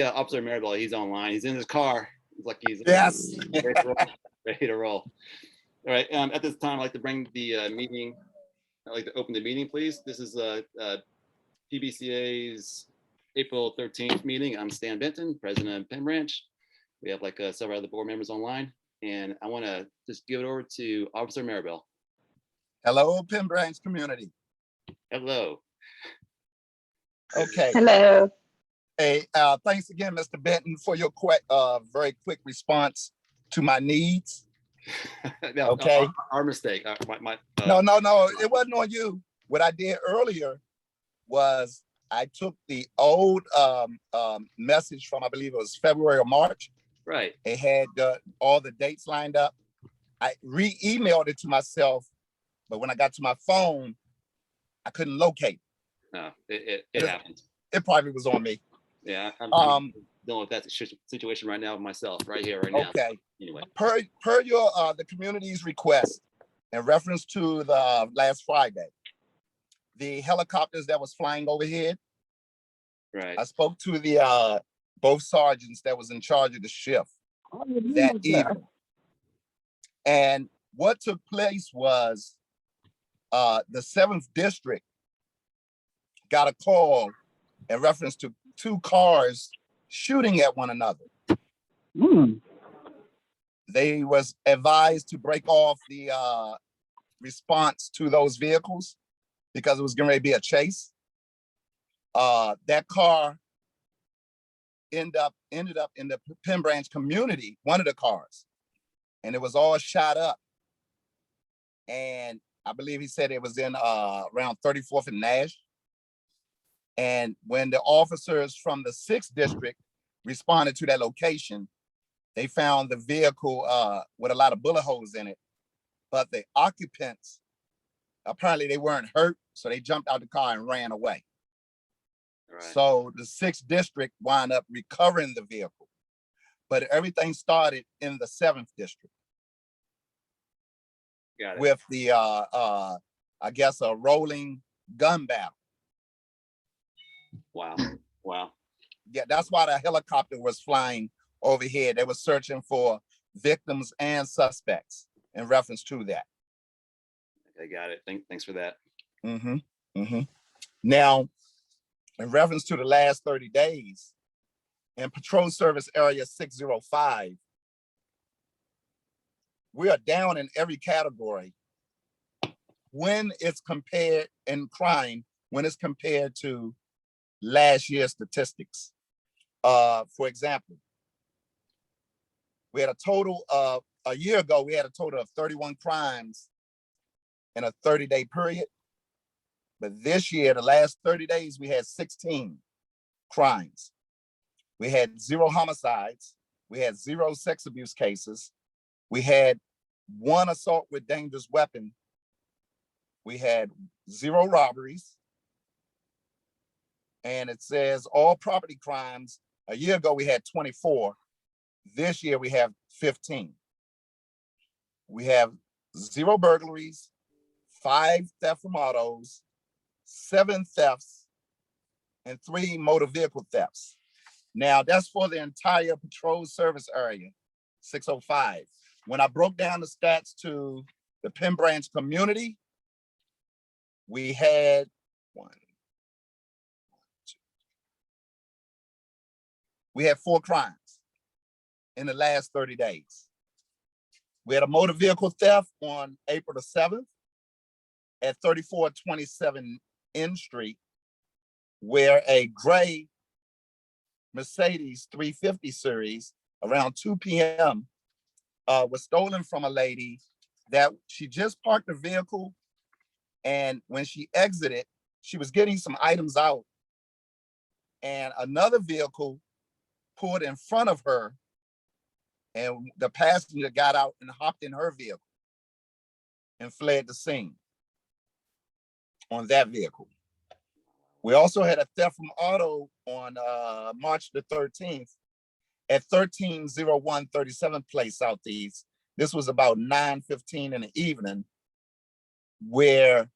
Yeah, Officer Maribel, he's online. He's in his car. He's like he's Yes. ready to roll. Ready to roll. All right. At this time, I'd like to bring the meeting. I'd like to open the meeting, please. This is PBCA's April 13th meeting. I'm Stan Benton, president of Penn Branch. We have like several other board members online, and I want to just give it over to Officer Maribel. Hello, Penn Branch community. Hello. Okay. Hello. Hey, thanks again, Mr. Benton, for your very quick response to my needs. No, okay. Our mistake. No, it wasn't on you. What I did earlier was I took the old message from, I believe it was February or March. Right. It had all the dates lined up. I re-emailed it to myself, but when I got to my phone, I couldn't locate it. No, it happens. It probably was on me. Yeah, I'm dealing with that situation right now with myself, right here, right now. Okay. Anyway, per your the community's request in reference to the last Friday, the helicopters that was flying overhead. Right. I spoke to the both sergeants that was in charge of the shift that evening, and what took place was the 7th district got a call in reference to 2 cars shooting at one another. They was advised to break off the response to those vehicles because it was going to be a chase. That car ended up in the Penn Branch community, one of the cars, and it was all shot up. And I believe he said it was in around 34th and Nash. And when the officers from the 6th district responded to that location, they found the vehicle with a lot of bullet holes in it, but the occupants, apparently they weren't hurt, so they jumped out the car and ran away. Right. So the 6th district wound up recovering the vehicle, but everything started in the 7th district. Got it. With the, I guess, a rolling gun battle. Wow. Wow. Yeah, that's why the helicopter was flying overhead. They were searching for victims and suspects in reference to that. I got it. Thanks for that. Now, in reference to the last 30 days, in Patrol Service Area 605, we are down in every category when it's compared in crime, when it's compared to last year's statistics. For example, we had a total of, a year ago, we had a total of 31 crimes in a 30-day period. But this year, the last 30 days, we had 16 crimes. We had 0 homicides. We had 0 sex abuse cases. We had 1 assault with dangerous weapon. We had 0 robberies. And it says all property crimes. A year ago, we had 24. This year, we have 15. We have 0 burglaries, 5 theft from autos, 7 thefts, and 3 motor vehicle thefts. Now, that's for the entire patrol service area, 605. When I broke down the stats to the Penn Branch community, we had 4 crimes in the last 30 days. We had a motor vehicle theft on April the 7th at 3427 N Street, where a gray Mercedes 350 series around 2 p.m. Was stolen from a lady that she just parked the vehicle, and when she exited, she was getting some items out, and another vehicle pulled in front of her, and the passenger got out and hopped in her vehicle and fled the scene on that vehicle. We also had a theft from auto on March the 13th at 1301 37th Place Southeast. This was about 9:15 in the evening, where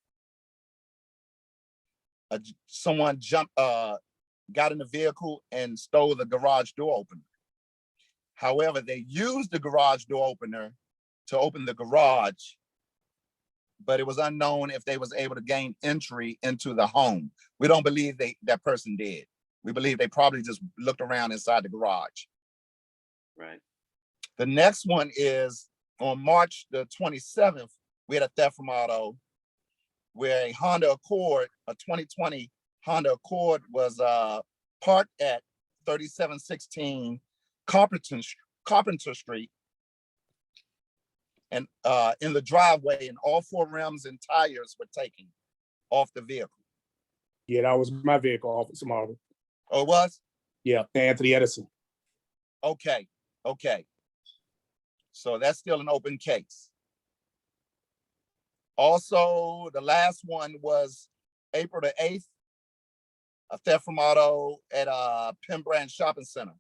someone jumped, got in the vehicle and stole the garage door opener. However, they used the garage door opener to open the garage, but it was unknown if they was able to gain entry into the home. We don't believe that person did. We believe they probably just looked around inside the garage. Right. The next one is on March the 27th, we had a theft from auto where a Honda Accord, a 2020 Honda Accord was parked at 3716 Carpenter Street and in the driveway, and all 4 rims and tires were taken off the vehicle. Yeah, that was my vehicle, Officer Marvin. Oh, it was? Yeah, Anthony Edison. Okay, okay. So that's still an open case. Also, the last one was April the 8th, a theft from auto at Penn Branch Shopping Center,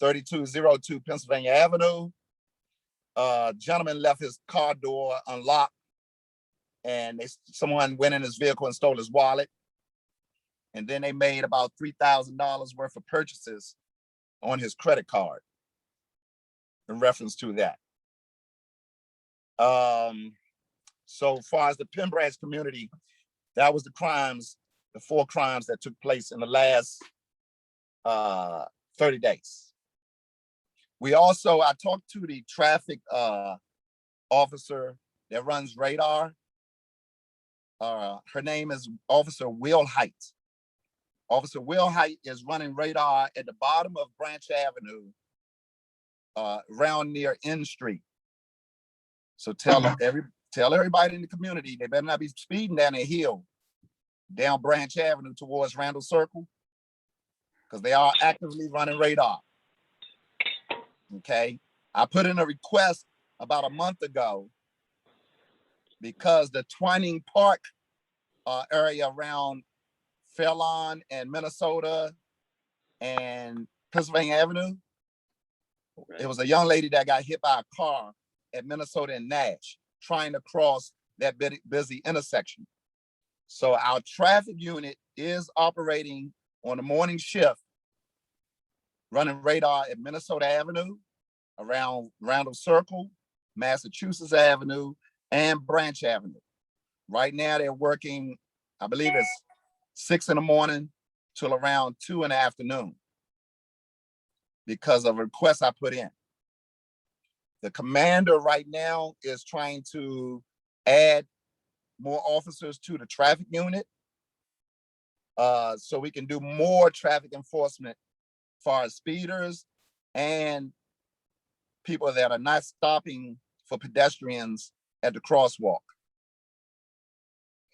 3202 Pennsylvania Avenue. Gentleman left his car door unlocked and someone went in his vehicle and stole his wallet. And then they made about $3,000 worth of purchases on his credit card in reference to that. So far as the Penn Branch community, that was the crimes, the 4 crimes that took place in the last 30 days. We also, I talked to the traffic officer that runs radar. Her name is Officer Will Height. Officer Will Height is running radar at the bottom of Branch Avenue, around near N Street. So tell everybody in the community, they better not be speeding down a hill, down Branch Avenue towards Randall Circle, because they are actively running radar. Okay, I put in a request about a month ago because the Twining Park area around Fairlawn and Minnesota and Pennsylvania Avenue, Right. it was a young lady that got hit by a car at Minnesota and Nash trying to cross that busy intersection. So our traffic unit is operating on the morning shift, running radar at Minnesota Avenue, around Randall Circle, Massachusetts Avenue, and Branch Avenue. Right now they're working, I believe it's 6 in the morning till around 2 in the afternoon because of requests I put in. The commander right now is trying to add more officers to the traffic unit so we can do more traffic enforcement as far as speeders and people that are not stopping for pedestrians at the crosswalk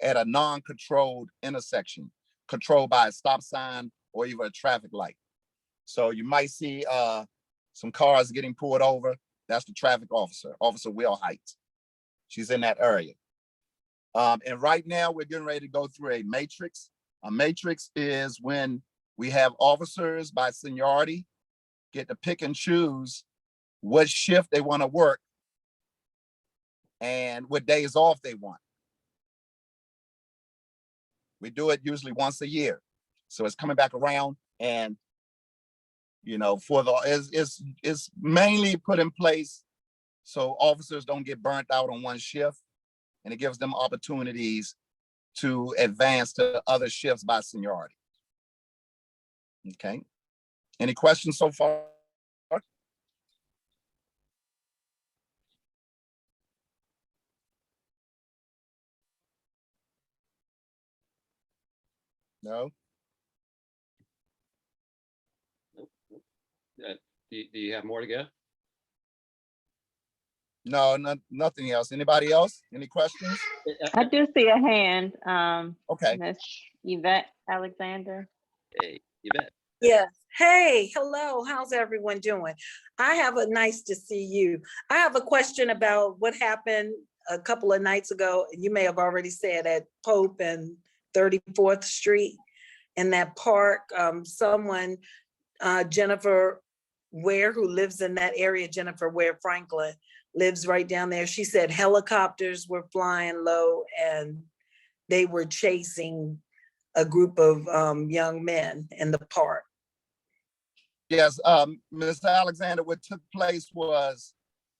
at a non-controlled intersection, controlled by a stop sign or even a traffic light. So you might see some cars getting pulled over. That's the traffic officer, Officer Will Height. She's in that area. And right now we're getting ready to go through a matrix. A matrix is when we have officers by seniority get to pick and choose what shift they want to work and what days off they want. We do it usually once a year. So it's coming back around, and you know, it's mainly put in place so officers don't get burnt out on one shift, and it gives them opportunities to advance to other shifts by seniority. Okay. Any questions so far? No? Nope. Do you have more to go? No, nothing else. Anybody else? Any questions? I do see a hand. Okay. Miss Yvette Alexander. Hey, you bet. Yes. Hey, hello. How's everyone doing? I have a nice to see you. I have a question about what happened a couple of nights ago. You may have already said at Pope and 34th Street in that park. Someone, Jennifer Ware, who lives in that area, Jennifer Ware Franklin, lives right down there. She said helicopters were flying low and they were chasing a group of young men in the park. Yes, Ms. Alexander, what took place was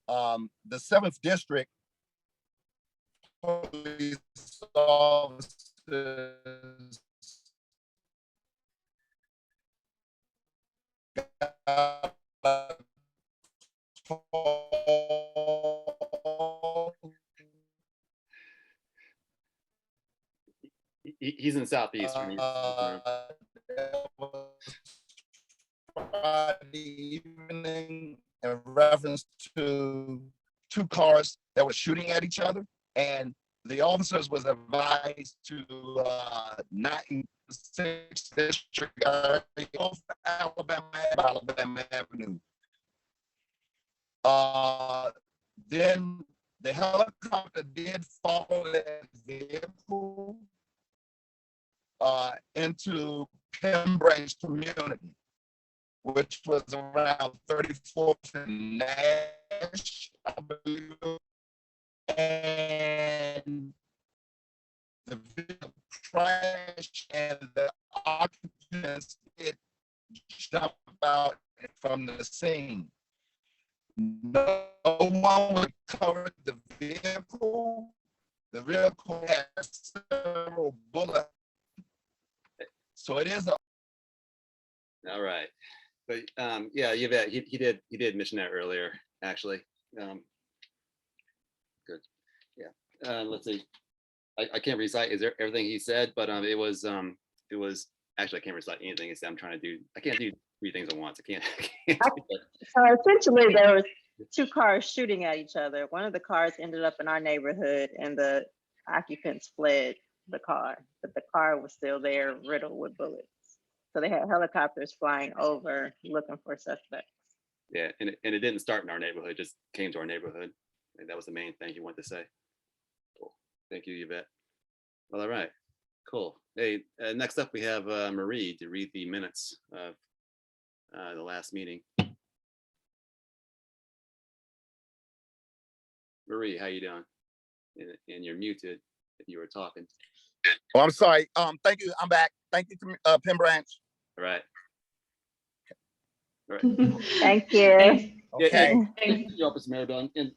the 7th District police officers got a call. He's in Southeast. That was Friday evening in reference to 2 cars that were shooting at each other, and the officers was advised to not in the 6th District area off Alabama Avenue. Then the helicopter did follow that vehicle into Penn Branch community, which was around 34th and Nash, I believe. And the vehicle crashed, and the occupants did jump out from the scene. No one recovered the vehicle. The vehicle had several bullets. So it is a All right, but yeah, Yvette, he did mention that earlier, actually. Good, yeah. Let's see. I can't recite everything he said, but it was actually I can't recite anything he said. I'm trying to do. I can't do 3 things at once. I can't. I can't do that. So essentially, there was 2 cars shooting at each other. One of the cars ended up in our neighborhood, and the occupants fled the car, but the car was still there, riddled with bullets. So they had helicopters flying over looking for suspects. Yeah, and it didn't start in our neighborhood. It just came to our neighborhood. And that was the main thing he wanted to say. Cool. Thank you, Yvette. Well, all right. Cool. Hey, next up we have Marie to read the minutes of the last meeting. Marie, how you doing? And you're muted if you were talking. Oh, I'm sorry. Thank you. I'm back. Thank you, Penn Branch. All right. All right. Thank you. Okay. Thank you, Officer Maribel, and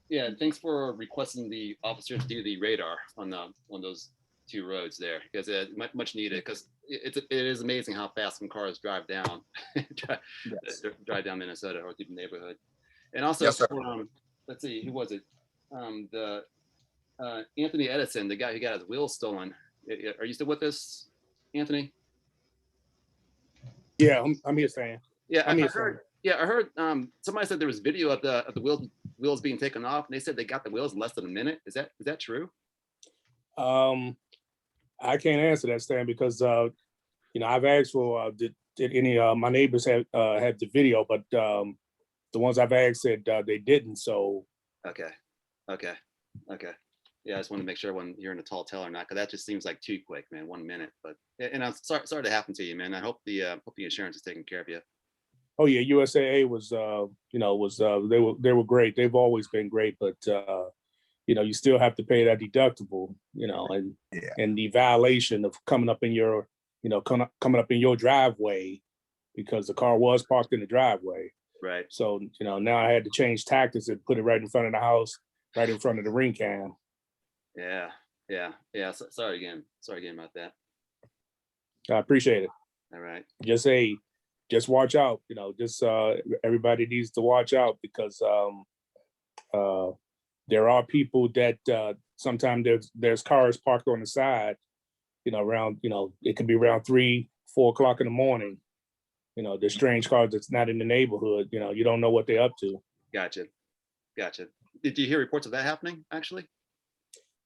yeah, thanks for requesting the officers do the radar on those 2 roads there, because much needed, because it is amazing how fast some cars drive down drive down Minnesota or through the neighborhood. And also, Yes, sir. let's see, who was it? The Anthony Edison, the guy who got his wheels stolen. Are you still with us, Anthony? Yeah, I'm here, Stan. Yeah, I'm I here, heard. Yeah, I heard. Somebody said there was video of the wheels being taken off, and they said they got the wheels in less than a minute. Is that true? I can't answer that, Stan, because I've asked for did any my neighbors have the video, but the ones I've asked said they didn't. So Okay. Yeah, I just want to make sure when you're in a tall tale or not, because that just seems like too quick, man. 1 minute, but and I'm sorry to happen to you, man. I hope the insurance is taking care of you. oh yeah, USAA was they were great. They've always been great, but you still have to pay that deductible, and Yeah. and the violation of coming up in your coming up in your driveway because the car was parked in the driveway. Right. So now I had to change tactics and put it right in front of the house, right in front of the ring cam. Yeah. Sorry again about that. I appreciate it. All right. Just watch out. Everybody needs to watch out, because there are people that sometimes there's cars parked on the side, around, it could be around 3-4 o'clock in the morning. There's strange cars that's not in the neighborhood. You don't know what they're up to. Gotcha. Did you hear reports of that happening, actually?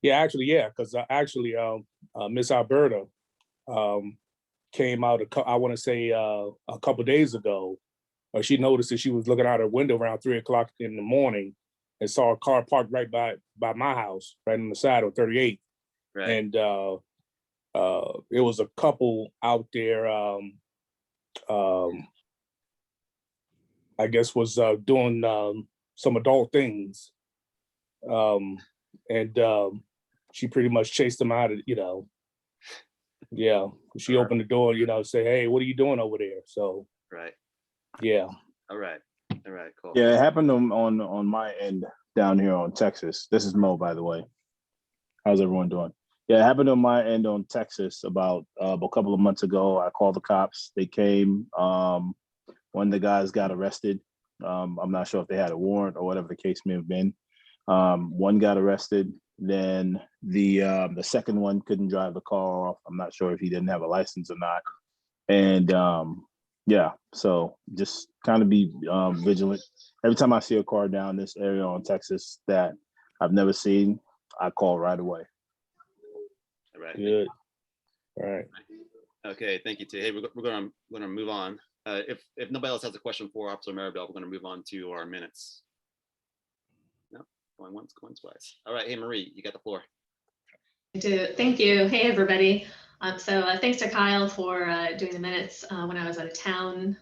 Yeah, because Miss Alberta came out, I want to say a couple of days ago. She noticed that she was looking out her window around 3 o'clock in the morning and saw a car parked right by my house, right on the side of 38. Right. And it was a couple out there, I guess was doing some adult things. And she pretty much chased them out of, Yeah, she opened the door, say, hey, what are you doing over there? So, Right. yeah. All right. Cool. Yeah, it happened on my end down here on Texas. This is Mo, by the way. How's everyone doing? Yeah, it happened on my end on Texas about a couple of months ago. I called the cops. They came. One of the guys got arrested. I'm not sure if they had a warrant or whatever the case may have been. One got arrested. Then the second one couldn't drive the car off. I'm not sure if he didn't have a license or not. And yeah, so just kind of be vigilant. Every time I see a car down this area on Texas that I've never seen, I call right away. All right. Good. All right. Okay, thank you, T. Hey, we're gonna move on. If nobody else has a question for Officer Maribel, we're gonna move on to our minutes. No, going once, going twice. All right, hey Marie, you got the floor. Thank you. Hey, everybody. So thanks to Kyle for doing the minutes when I was out of town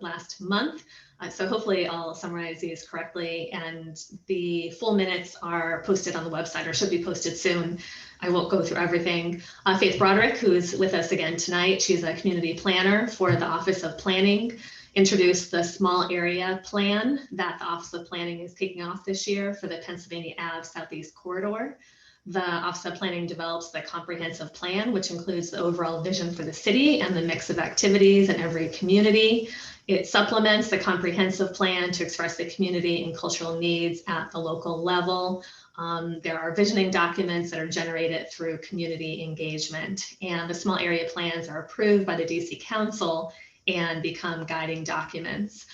last month. So hopefully I'll summarize these correctly, and the full minutes are posted on the website or should be posted soon. I won't go through everything. Faith Broderick, who is with us again tonight, she's a community planner for the Office of Planning, introduced the small area plan that the Office of Planning is kicking off this year for the Pennsylvania Ave Southeast Corridor. The Office of Planning develops the comprehensive plan, which includes the overall vision for the city and the mix of activities in every community. It supplements the comprehensive plan to express the community and cultural needs at the local level. There are visioning documents that are generated through community engagement, and the small area plans are approved by the DC Council and become guiding documents.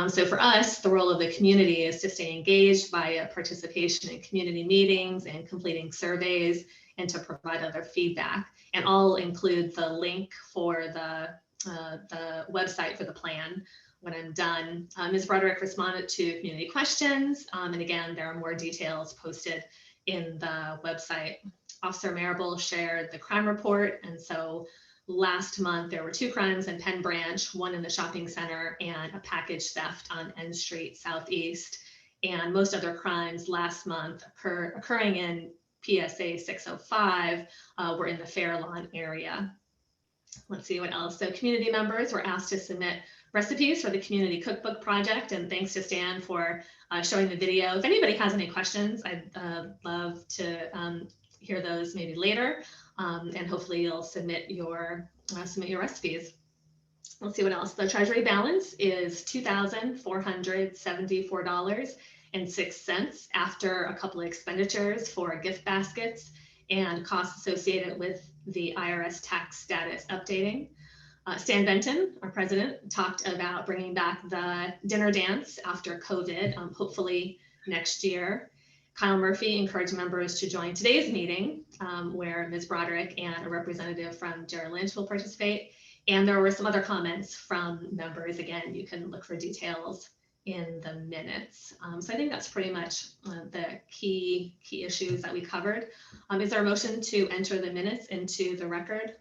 So for us, the role of the community is to stay engaged via participation in community meetings and completing surveys, and to provide other feedback. And I'll include the link for the website for the plan when I'm done. Ms. Broderick responded to community questions. And again, there are more details posted in the website. Officer Maribel shared the crime report. And so last month, there were 2 crimes in Penn Branch, one in the shopping center and a package theft on N Street Southeast. And most other crimes last month occurring in PSA 605 were in the Fairlawn area. Let's see what else. So community members were asked to submit recipes for the community cookbook project. And thanks to Stan for showing the video. If anybody has any questions, I'd love to hear those maybe later. And hopefully you'll submit your recipes. Let's see what else. The treasury balance is $2,474.06 after a couple of expenditures for gift baskets and costs associated with the IRS tax status updating. Stan Benton, our president, talked about bringing back the dinner dance after COVID, hopefully next year. Kyle Murphy encouraged members to join today's meeting where Ms. Broderick and a representative from Jared Lynch will participate. And there were some other comments from members. Again, you can look for details in the minutes. So I think that's pretty much the key issues that we covered. Is there a motion to enter the minutes into the record?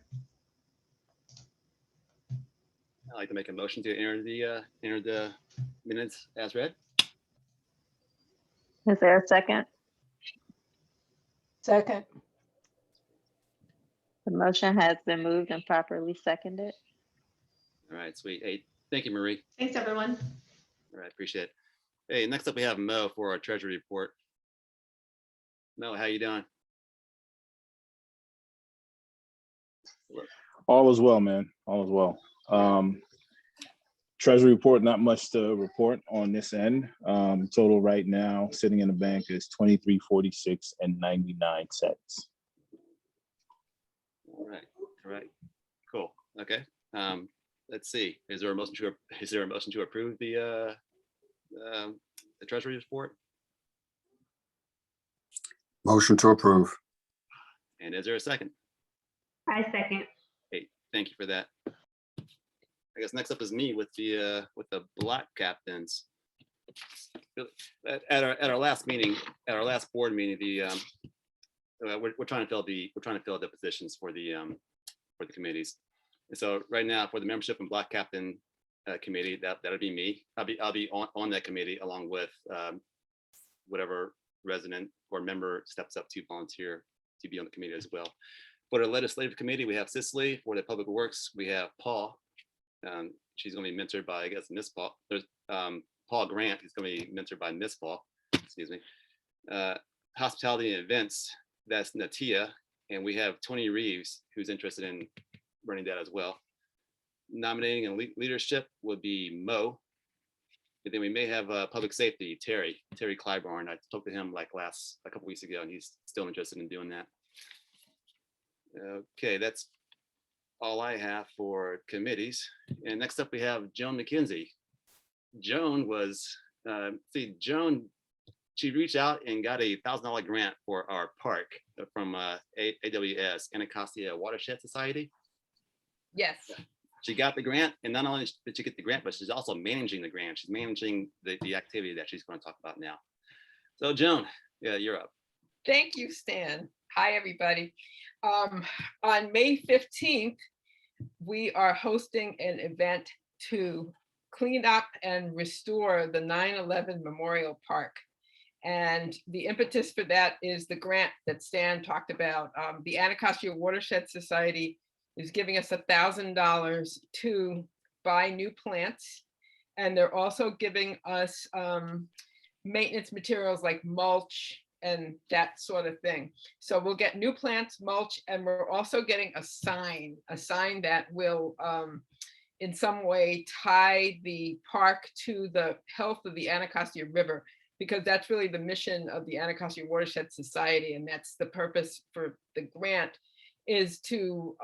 I'd like to make a motion to enter the minutes as read. Is there a second? Second. The motion has been moved and properly seconded. All right, sweet. Hey, thank you, Marie. Thanks, everyone. All right, appreciate it. Hey, next up we have Mo for our treasury report. Mo, how you doing? All is well, man. All is well. Treasury report, not much to report on this end. Total right now sitting in the bank is $23.46.99. All right, cool. Okay. Let's see. Is there a motion to approve the treasury report? Motion to approve. And is there a second? I second. Hey, thank you for that. I guess next up is me with the black captains. At our last meeting, at our last board meeting, we're trying to fill the positions for the committees. And so right now for the membership and black captain committee, that'll be me. I'll be on that committee along with whatever resident or member steps up to volunteer to be on the committee as well. For the legislative committee, we have Cicely. For the public works, we have Paul. She's going to be mentored by, I guess, Miss Paul. There's Paul Grant. He's going to be mentored by Miss Paul. Excuse me. Hospitality and events, that's Natia. And we have Tony Reeves, who's interested in running that as well. Nominating and leadership would be Mo. And then we may have public safety, Terry Clyburn. I spoke to him like a couple weeks ago, and he's still interested in doing that. Okay, that's all I have for committees. And next up we have Joan McKenzie. Joan was, she reached out and got a $1,000 grant for our park from AWS, Anacostia Watershed Society. Yes. She got the grant, and not only did she get the grant, but she's also managing the grant. She's managing the activity that she's going to talk about now. So Joan, yeah, you're up. Thank you, Stan. Hi, everybody. On May 15th, we are hosting an event to clean up and restore the 9/11 Memorial Park. And the impetus for that is the grant that Stan talked about. The Anacostia Watershed Society is giving us $1,000 to buy new plants. And they're also giving us maintenance materials like mulch and that sort of thing. So we'll get new plants, mulch, and we're also getting a sign that will in some way tie the park to the health of the Anacostia River, because that's really the mission of the Anacostia Watershed Society. And that's the purpose for the grant, is to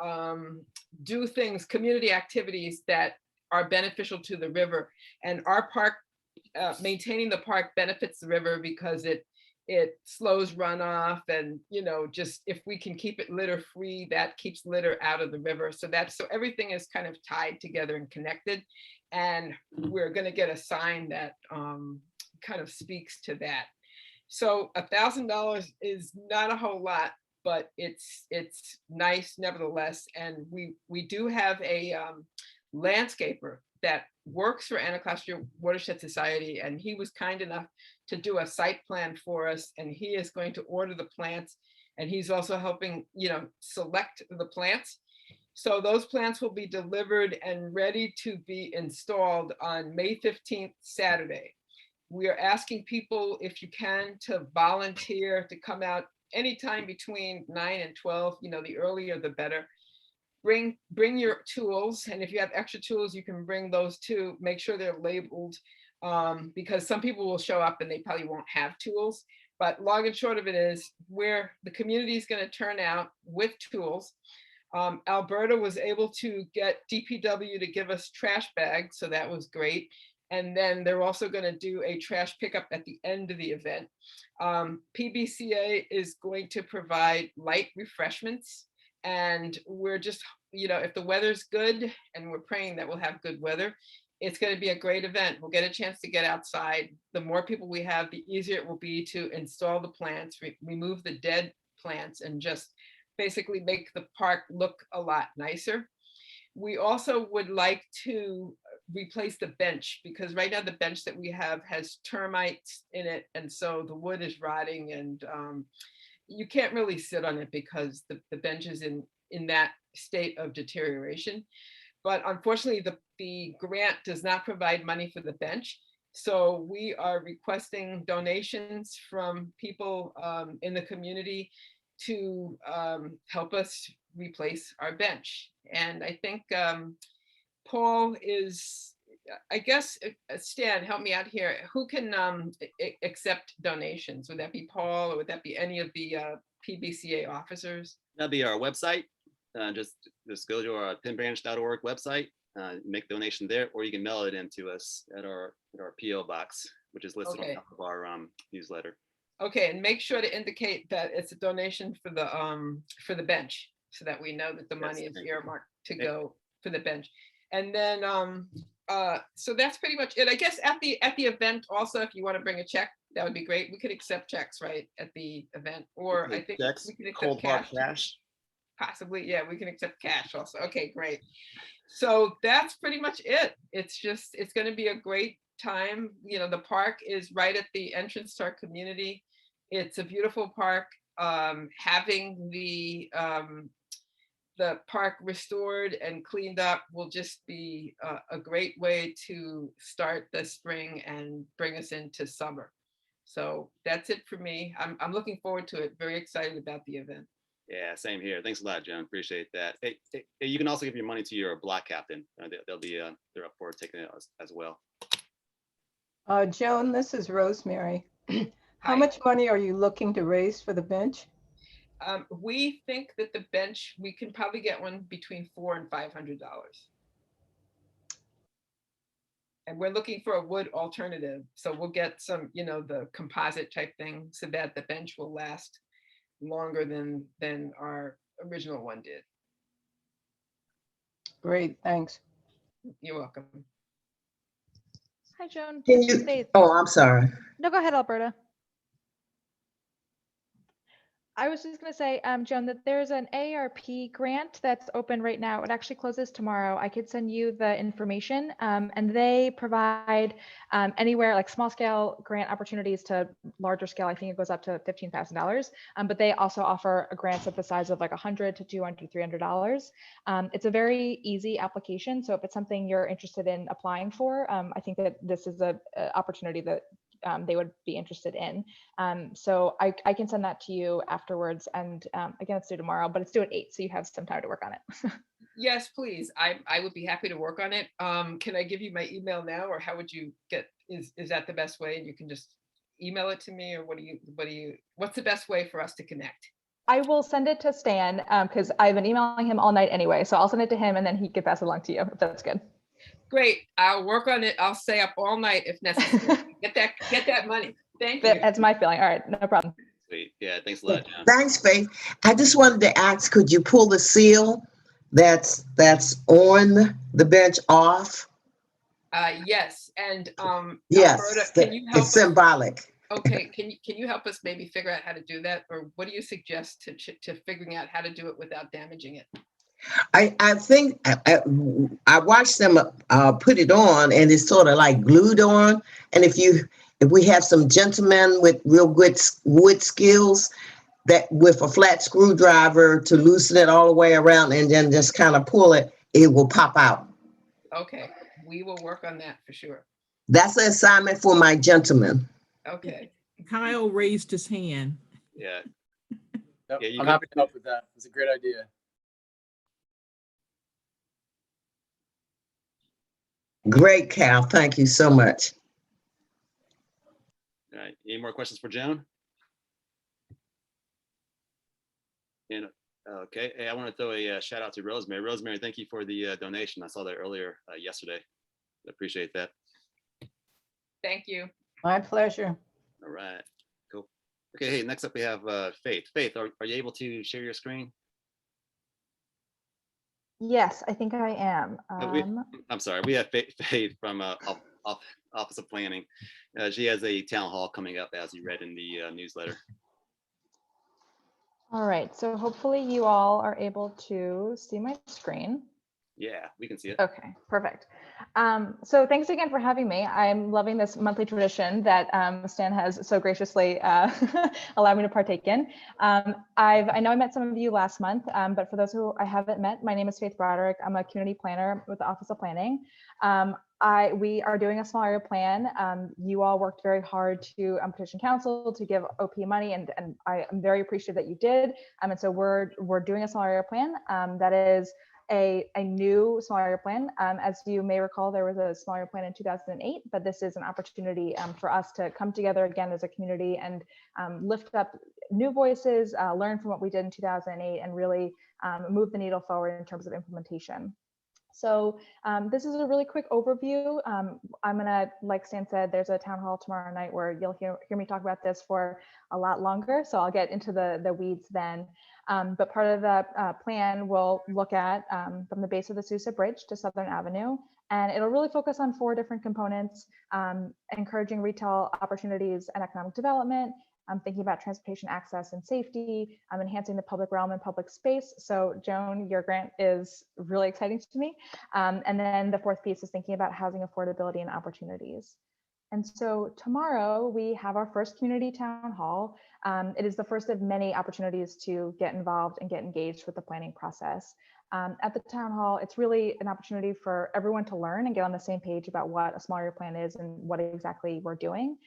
do things, community activities that are beneficial to the river. And our park, maintaining the park benefits the river because it slows runoff, and just if we can keep it litter free, that keeps litter out of the river. So everything is kind of tied together and connected. And we're going to get a sign that kind of speaks to that. So $1,000 is not a whole lot, but it's nice nevertheless. And we do have a landscaper that works for Anacostia Watershed Society, and he was kind enough to do a site plan for us, and he is going to order the plants, and he's also helping select the plants. So those plants will be delivered and ready to be installed on May 15th, Saturday. We are asking people, if you can, to volunteer to come out anytime between 9 and 12, the earlier the better. Bring your tools, and if you have extra tools, you can bring those too. Make sure they're labeled, because some people will show up and they probably won't have tools. But long and short of it is, where the community is going to turn out with tools. Alberta was able to get DPW to give us trash bags, so that was great. And then they're also going to do a trash pickup at the end of the event. PBCA is going to provide light refreshments. And we're just, if the weather's good, and we're praying that we'll have good weather, it's going to be a great event. We'll get a chance to get outside. The more people we have, the easier it will be to install the plants, remove the dead plants, and just basically make the park look a lot nicer. We also would like to replace the bench, because right now the bench that we have has termites in it, and so the wood is rotting, and you can't really sit on it because the bench is in that state of deterioration. But unfortunately, the grant does not provide money for the bench. So we are requesting donations from people in the community to help us replace our bench. And I think Paul is, I guess, Stan, help me out here. Who can accept donations? Would that be Paul, or would that be any of the PBCA officers? That'll be our website. Just go to our pennbranch.org website, make donation there, or you can mail it in to us at our PO box, which is listed on top of our newsletter. Okay, and make sure to indicate that it's a donation for the bench, so that we know that the money is earmarked to go for the bench. And then so that's pretty much it. I guess at the event also, if you want to bring a check, that would be great. We could accept checks right at the event, or I think checks, we can accept cold hard cash. Possibly, yeah, we can accept cash also. Okay, great. So that's pretty much it. It's going to be a great time. The park is right at the entrance to our community. It's a beautiful park. Having the the park restored and cleaned up will just be a great way to start the spring and bring us into summer. So that's it for me. I'm looking forward to it. Very excited about the event. Yeah, same here. Thanks a lot, Joan. Appreciate that. Hey, you can also give your money to your block captain. They'll be they're up for taking it as well. Joan, this is Rosemary. How Hi. much money are you looking to raise for the bench? We think that the bench, we can probably get one between $400 and $500. And we're looking for a wood alternative. So we'll get some, the composite type thing so that the bench will last longer than our original one did. Great, thanks. You're welcome. Hi, Joan. Can This is you, Faith. oh, I'm sorry. No, go ahead, Alberta. I was just going to say, Joan, that there's an AARP grant that's open right now. It actually closes tomorrow. I could send you the information, and they provide anywhere like small scale grant opportunities to larger scale. I think it goes up to $15,000, but they also offer grants at the size of like $100 to $200, $300. It's a very easy application. So if it's something you're interested in applying for, I think that this is a opportunity that they would be interested in. So I can send that to you afterwards. And again, it's due tomorrow, but it's due at 8, so you have some time to work on it. Yes, please. I would be happy to work on it. Can I give you my email now, or how would you get, is that the best way? And you can just email it to me, or what's the best way for us to connect? I will send it to Stan because I've been emailing him all night anyway. So I'll send it to him and then he can pass it along to you if that's good. Great. I'll work on it. I'll stay up all night if necessary. Get that money. Thank you. That's my feeling. All right, no problem. Sweet. Yeah, thanks a lot, John. Thanks, Faith. I just wanted to ask, could you pull the seal that's on the bench off? Yes, and Yes, Alberta, can you help it's symbolic. Okay, can you help us maybe figure out how to do that, or what do you suggest to figuring out how to do it without damaging it? I think I watched them put it on, and it's sort of like glued on. And if we have some gentlemen with real good wood skills, that with a flat screwdriver to loosen it all the way around and then just kind of pull it, it will pop out. Okay, we will work on that for sure. That's an assignment for my gentleman. Okay. Kyle raised his hand. Yeah. Yep, Yeah, I'm happy to help with that. It's a great idea. Great, Cal. Thank you so much. All right. Any more questions for Joan? And okay. Hey, I want to throw a shout out to Rosemary. Rosemary, thank you for the donation. I saw that earlier yesterday. I appreciate that. Thank you. My pleasure. All right. Cool. Okay. Hey, next up we have Faith. Faith, are you able to share your screen? Yes, I think I am. I'm sorry. We have Faith from Office of Planning. She has a town hall coming up, as you read in the newsletter. All right, so hopefully you all are able to see my screen. Yeah, we can see it. Okay, perfect. So thanks again for having me. I'm loving this monthly tradition that Stan has so graciously allowed me to partake in. I know I met some of you last month, but for those who I haven't met, my name is Faith Broderick. I'm a community planner with the Office of Planning. We are doing a small area plan. You all worked very hard to petition council to give OP money, and I am very appreciative that you did. And so we're doing a small area plan that is a new small area plan. As you may recall, there was a small area plan in 2008, but this is an opportunity for us to come together again as a community and lift up new voices, learn from what we did in 2008, and really move the needle forward in terms of implementation. So this is a really quick overview. I'm gonna, like Stan said, there's a town hall tomorrow night where you'll hear me talk about this for a lot longer. So I'll get into the weeds then. But part of the plan will look at from the base of the Sousa Bridge to Southern Avenue. And it'll really focus on 4 different components: encouraging retail opportunities and economic development, thinking about transportation access and safety, enhancing the public realm and public space. So Joan, your grant is really exciting to me. And then the 4th piece is thinking about housing affordability and opportunities. And so tomorrow we have our first community town hall. It is the first of many opportunities to get involved and get engaged with the planning process. At the town hall, it's really an opportunity for everyone to learn and get on the same page about what a small area plan is and what exactly we're doing.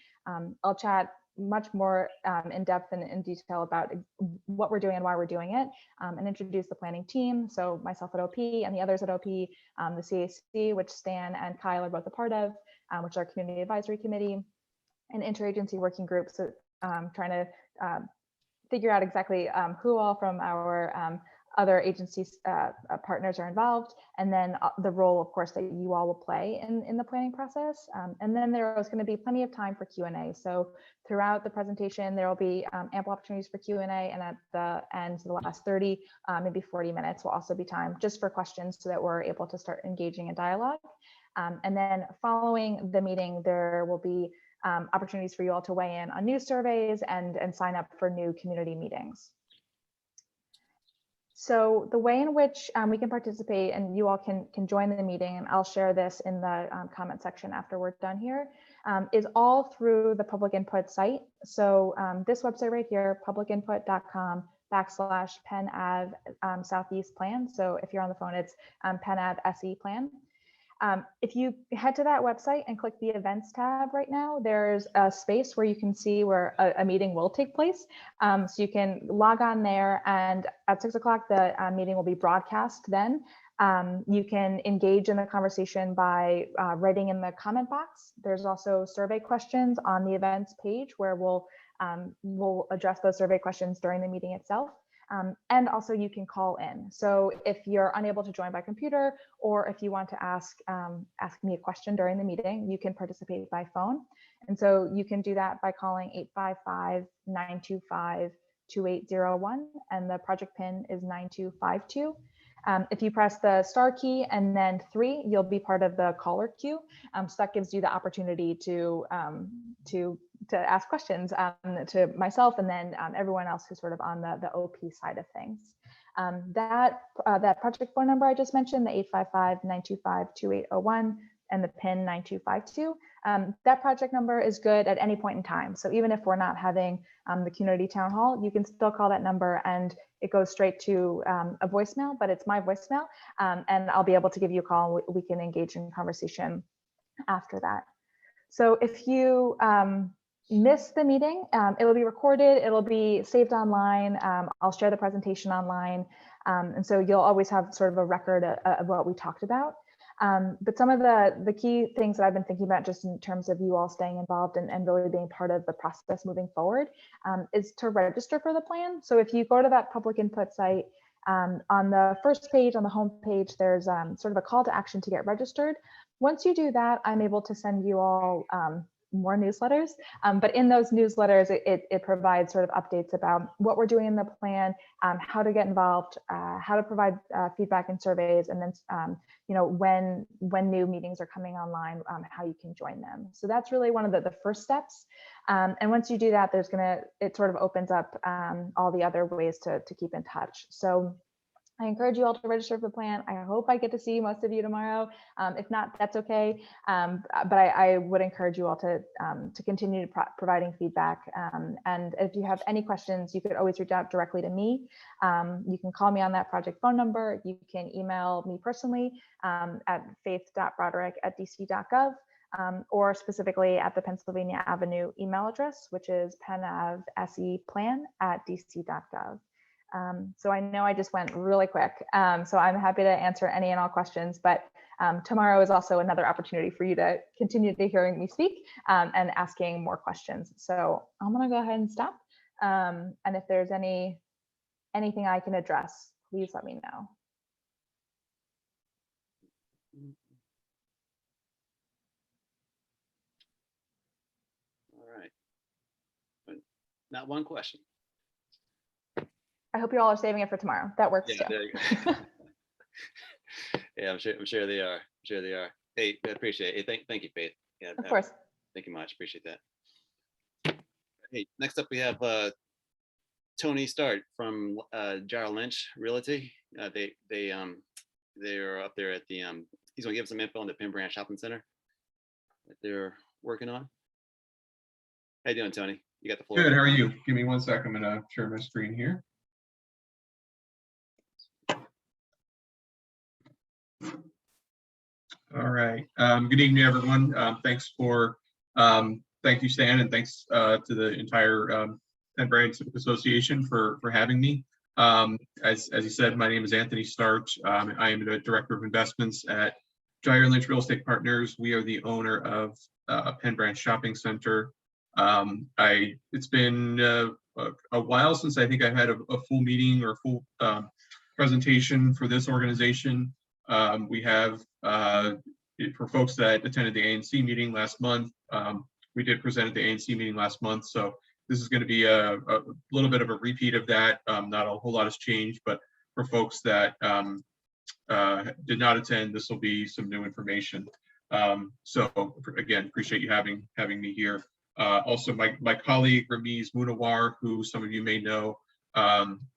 I'll chat much more in depth and in detail about what we're doing and why we're doing it, and introduce the planning team. So myself at OP and the others at OP, the CAC, which Stan and Kyle are both a part of, which is our community advisory committee, and interagency working groups. So trying to figure out exactly who all from our other agencies partners are involved, and then the role, of course, that you all will play in the planning process. And then there is going to be plenty of time for Q&A. So throughout the presentation, there will be ample opportunities for Q&A, and at the end, the last 30, maybe 40 minutes will also be time just for questions so that we're able to start engaging in dialogue. And then following the meeting, there will be opportunities for you all to weigh in on news surveys and sign up for new community meetings. So the way in which we can participate and you all can join the meeting, and I'll share this in the comment section after we're done here, is all through the public input site. So this website right here, publicinput.com/Penn Ave Southeast Plan. So if you're on the phone, it's Penn Ave SE Plan. If you head to that website and click the events tab right now, there's a space where you can see where a meeting will take place. So you can log on there, and at 6 o'clock, the meeting will be broadcast then. You can engage in the conversation by writing in the comment box. There's also survey questions on the events page where we'll address those survey questions during the meeting itself. And also you can call in. So if you're unable to join by computer, or if you want to ask me a question during the meeting, you can participate by phone. And so you can do that by calling 855-925-2801, and the project PIN is 9252. If you press the star key and then 3, you'll be part of the caller queue. So that gives you the opportunity to ask questions to myself and then everyone else who's sort of on the OP side of things. That project phone number I just mentioned, the 855-925-2801 and the PIN 9252, that project number is good at any point in time. So even if we're not having the community town hall, you can still call that number and it goes straight to a voicemail, but it's my voicemail, and I'll be able to give you a call and we can engage in conversation after that. So if you miss the meeting, it'll be recorded, it'll be saved online. I'll share the presentation online. And so you'll always have sort of a record of what we talked about. But some of the key things that I've been thinking about just in terms of you all staying involved and really being part of the process moving forward is to register for the plan. So if you go to that public input site, on the first page, on the home page, there's sort of a call to action to get registered. Once you do that, I'm able to send you all more newsletters, but in those newsletters, it provides sort of updates about what we're doing in the plan, how to get involved, how to provide feedback and surveys, and then when new meetings are coming online, how you can join them. So that's really one of the first steps. And once you do that, it sort of opens up all the other ways to keep in touch. So I encourage you all to register for the plan. I hope I get to see most of you tomorrow. If not, that's okay. But I would encourage you all to continue providing feedback. And if you have any questions, you could always reach out directly to me. You can call me on that project phone number. You can email me personally at faith.broderick@dc.gov, or specifically at the Pennsylvania Avenue email address, which is pennavseplan@dc.gov. So I know I just went really quick, so I'm happy to answer any and all questions, but tomorrow is also another opportunity for you to continue to hearing me speak and asking more questions. So I'm gonna go ahead and stop. And if there's anything I can address, please let me know. All right, but not one question. I hope you all are saving it for tomorrow. That works Yeah, too. there you go. Yeah, I'm sure they are. I'm sure they are. Hey, I appreciate it. Hey, thank you, Faith. Yeah, Of course. Thank you much. Appreciate that. Hey, next up we have Tony Start from Jarrell Lynch Realty. They're up there at the he's gonna give us some info on the Penn Branch Shopping Center. They're working on? How you doing, Tony? You got the floor. Good, how are you? Give me 1 sec. I'm gonna share my screen here. All right. Good evening, everyone. Thank you, Stan, and thanks to the entire Penn Brand Civic Association for having me. As you said, my name is Anthony Starch. I am the Director of Investments at Dryer Lynch Real Estate Partners. We are the owner of Penn Branch Shopping Center. It's been a while since I think I've had a full meeting or full presentation for this organization. We have, for folks that attended the ANC meeting last month, we did present at the ANC meeting last month. So this is going to be a little bit of a repeat of that. Not a whole lot has changed, but for folks that did not attend, this will be some new information. So again, appreciate you having me here. Also, my colleague Ramiz Munawar, who some of you may know,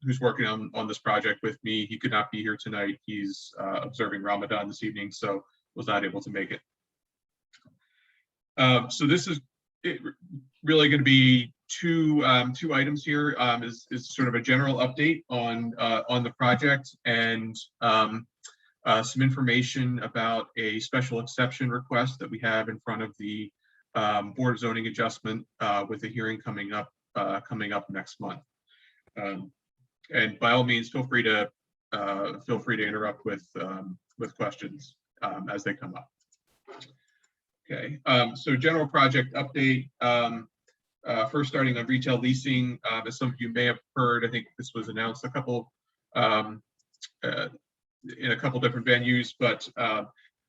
who's working on this project with me. He could not be here tonight. He's observing Ramadan this evening, so was not able to make it. So this is really going to be two items here. Is sort of a general update on the project and some information about a special exception request that we have in front of the Board of Zoning Adjustment with a hearing coming up next month. And by all means, feel free to interrupt with questions as they come up. Okay, so general project update. First, starting on retail leasing, as some of you may have heard, I think this was announced in a couple different venues, but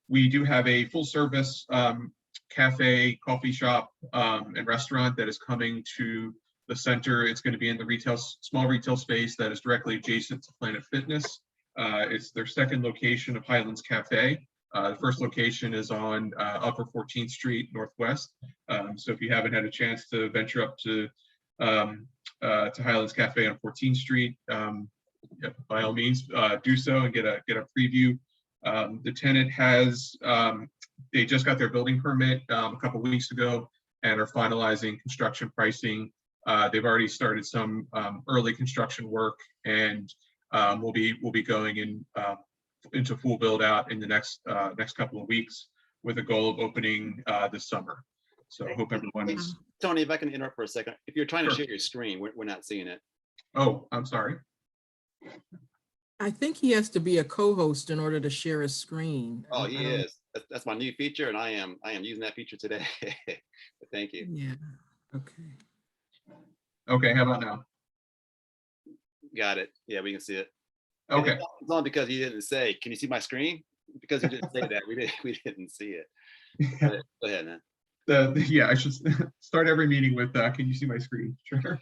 we do have a full service cafe, coffee shop, and restaurant that is coming to the center. It's going to be in the small retail space that is directly adjacent to Planet Fitness. It's their second location of Highlands Cafe. The first location is on Upper 14th Street Northwest. So if you haven't had a chance to venture up to Highlands Cafe on 14th Street, yeah, by all means, do so and get a preview. The tenant has they just got their building permit a couple weeks ago and are finalizing construction pricing. They've already started some early construction work, and we'll be going into full build out in the next couple of weeks with a goal of opening this summer. So I hope everyone is. Tony, if I can interrupt for a second, if you're trying to Sure. share your screen, we're not seeing it. Oh, I'm sorry. I think he has to be a co-host in order to share his screen. Oh, I he don't- is. That's my new feature, and I am using that feature today. But thank you. Yeah, okay. Okay, how about now? Got it. Yeah, we can see it. Okay. It's on because you didn't say, "Can you see my screen?" Because you didn't say that. We didn't see it. Go ahead, man. Yeah, I should start every meeting with, can you see my screen? Sure.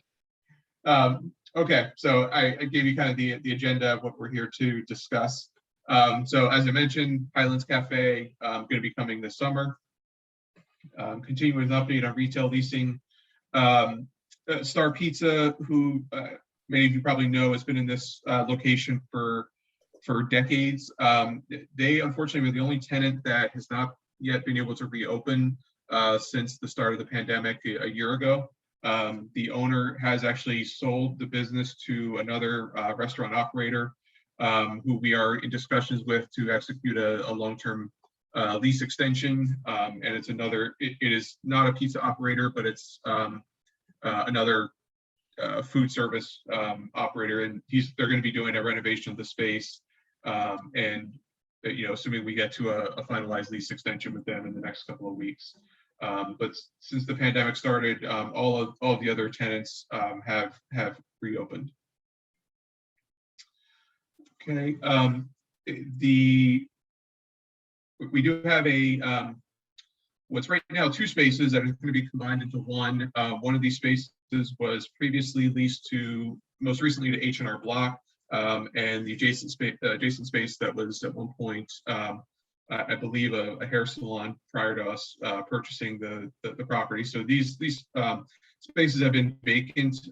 Okay, so I gave you kind of the agenda of what we're here to discuss. So as I mentioned, Highlands Cafe going to be coming this summer. Continuing with an update on retail leasing. Star Pizza, who many of you probably know, has been in this location for decades. They unfortunately were the only tenant that has not yet been able to reopen since the start of the pandemic a year ago. The owner has actually sold the business to another restaurant operator who we are in discussions with to execute a long-term lease extension. And it is not a pizza operator, but it's another food service operator, and they're going to be doing a renovation of the space. And assuming we get to a finalized lease extension with them in the next couple of weeks. But since the pandemic started, all of the other tenants have reopened. Okay, we do have what's right now 2 spaces that are going to be combined into one. One of these spaces was previously leased most recently to H&R Block, and the adjacent space that was at one point, I believe, a hair salon prior to us purchasing the property. So these spaces have been vacant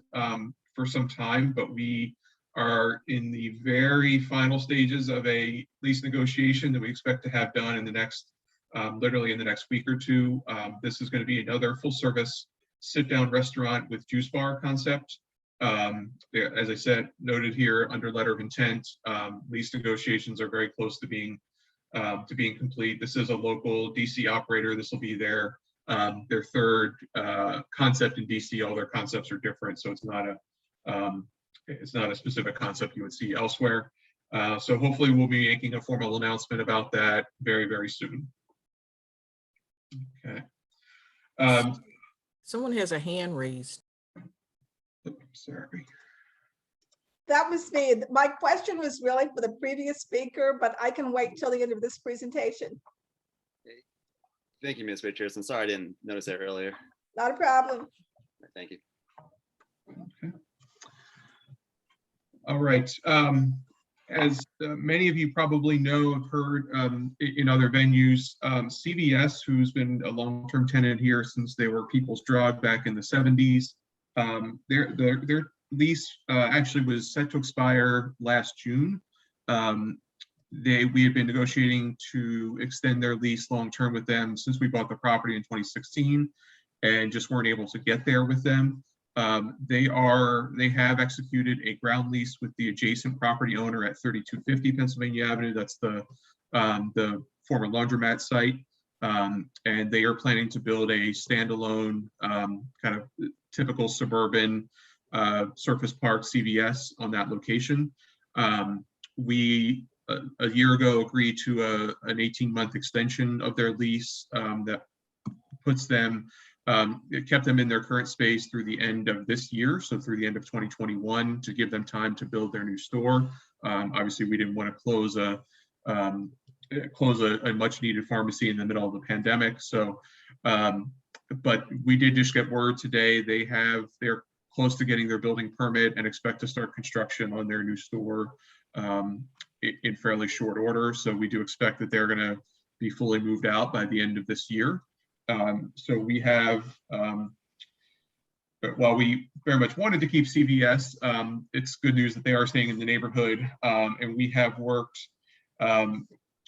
for some time, but we are in the very final stages of a lease negotiation that we expect to have done in the next literally in the next week or two. This is going to be another full service sit-down restaurant with juice bar concept. As I said, noted here under letter of intent, lease negotiations are very close to being complete. This is a local DC operator. This will be their third concept in DC. All their concepts are different, so it's not a specific concept you would see elsewhere. So hopefully we'll be making a formal announcement about that very, very soon. Okay. Someone has a hand raised. Sorry. That was me. My question was really for the previous speaker, but I can wait till the end of this presentation. Thank you, Ms. Richardson. Sorry I didn't notice that earlier. Not a problem. Thank you. Okay. All right. As many of you probably know, have heard in other venues, CVS, who's been a long-term tenant here since they were People's Drug back in the 70s, their lease actually was set to expire last June. We had been negotiating to extend their lease long-term with them since we bought the property in 2016 and just weren't able to get there with them. They have executed a ground lease with the adjacent property owner at 3250 Pennsylvania Avenue. That's the former laundromat site. And they are planning to build a standalone kind of typical suburban surface park CVS on that location. We a year ago agreed to an 18-month extension of their lease that puts them, it kept them in their current space through the end of this year, so through the end of 2021, to give them time to build their new store. Obviously, we didn't want to close a much needed pharmacy in the middle of the pandemic. So, but we did just get word today they're close to getting their building permit and expect to start construction on their new store in fairly short order. So we do expect that they're going to be fully moved out by the end of this year. So we have, while we very much wanted to keep CVS, it's good news that they are staying in the neighborhood, and we have worked on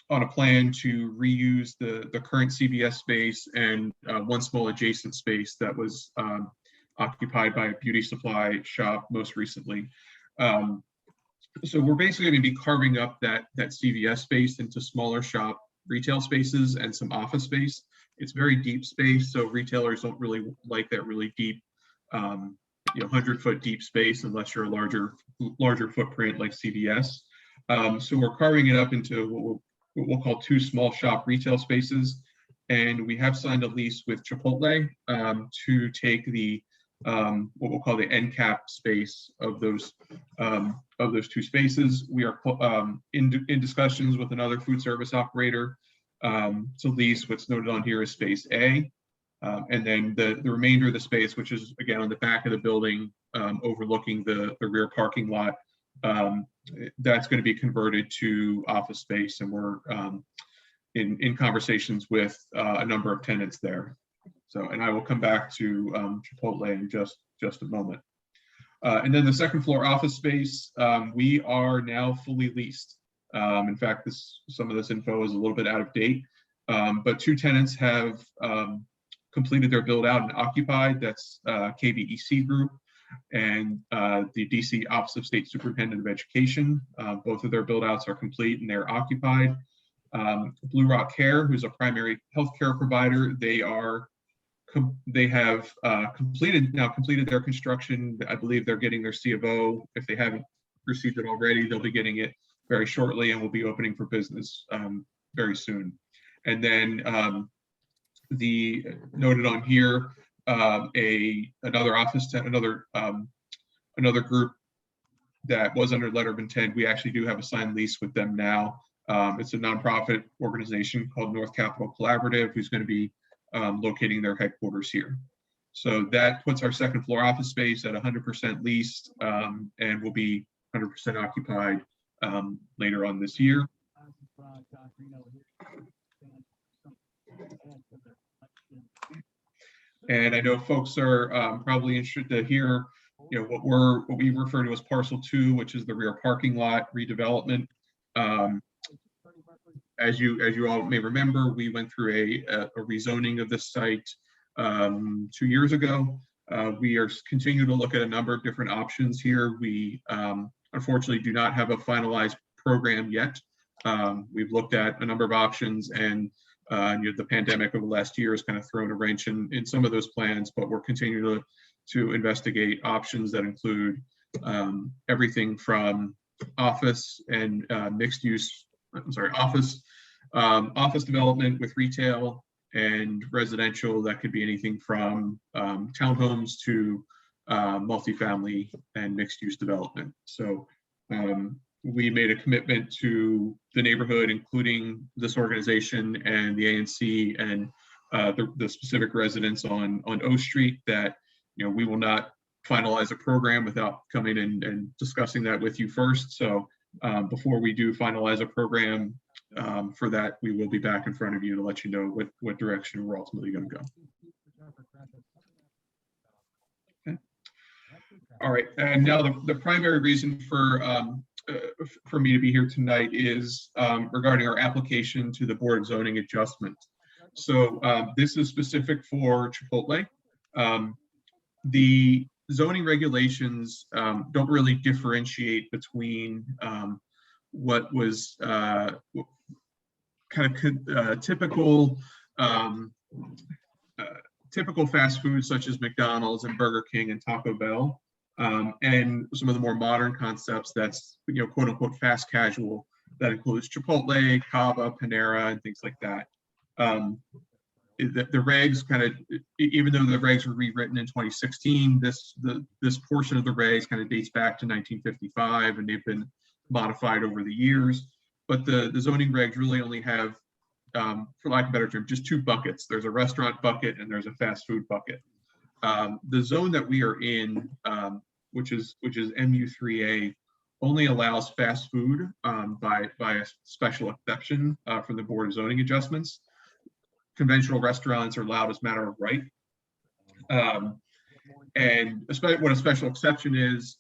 a plan to reuse the current CVS space and one small adjacent space that was occupied by a beauty supply shop most recently. So we're basically going to be carving up that CVS space into smaller shop retail spaces and some office space. It's very deep space, so retailers don't really like that really deep, 100-foot deep space unless you're a larger footprint like CVS. So we're carving it up into what we'll call two small shop retail spaces, and we have signed a lease with Chipotle to take the what we'll call the end cap space of those two spaces. We are in discussions with another food service operator to lease what's noted on here as space A, and then the remainder of the space, which is again on the back of the building overlooking the rear parking lot, that's going to be converted to office space, and we're in conversations with a number of tenants there. So, and I will come back to Chipotle in just a moment. And then the second floor office space, we are now fully leased. In fact, some of this info is a little bit out of date, but two tenants have completed their build out and occupied. That's KBEC Group and the DC Office of State Superintendent of Education. Both of their build outs are complete and they're occupied. Blue Rock Care, who's a primary healthcare provider, they have completed their construction. I believe they're getting their C of O. If they haven't received it already, they'll be getting it very shortly and will be opening for business very soon. And then the noted on here, another office, another group that was under letter of intent. We actually do have a signed lease with them now. It's a nonprofit organization called North Capital Collaborative, who's going to be locating their headquarters here. So that puts our second floor office space at 100% leased and will be 100% occupied later on this year. And I know folks are probably interested to hear, what we refer to as parcel 2, which is the rear parking lot redevelopment. As you all may remember, we went through a rezoning of this site 2 years ago. We are continue to look at a number of different options here. We unfortunately do not have a finalized program yet. We've looked at a number of options, and the pandemic of the last year has kind of thrown a wrench in some of those plans, but we're continuing to investigate options that include everything from office and mixed use, office development with retail and residential. That could be anything from townhomes to multifamily and mixed use development. So we made a commitment to the neighborhood, including this organization and the ANC and the specific residents on O Street, that we will not finalize a program without coming in and discussing that with you first. So before we do finalize a program for that, we will be back in front of you to let you know what direction we're ultimately going to go. Okay. All right, and now the primary reason for me to be here tonight is regarding our application to the Board of Zoning Adjustment. So this is specific for Chipotle. The zoning regulations don't really differentiate between what was typical fast food such as McDonald's and Burger King and Taco Bell, and some of the more modern concepts that's quote unquote fast casual, that includes Chipotle, Cava, Panera, and things like that. The regs even though the regs were rewritten in 2016, this portion of the regs kind of dates back to 1955, and they've been modified over the years. But the zoning regs really only have, for lack of a better term, just two buckets. There's a restaurant bucket and there's a fast food bucket. The zone that we are in, which is MU3A, only allows fast food by a special exception from the Board of Zoning Adjustments. Conventional restaurants are allowed as a matter of right. And what a special exception is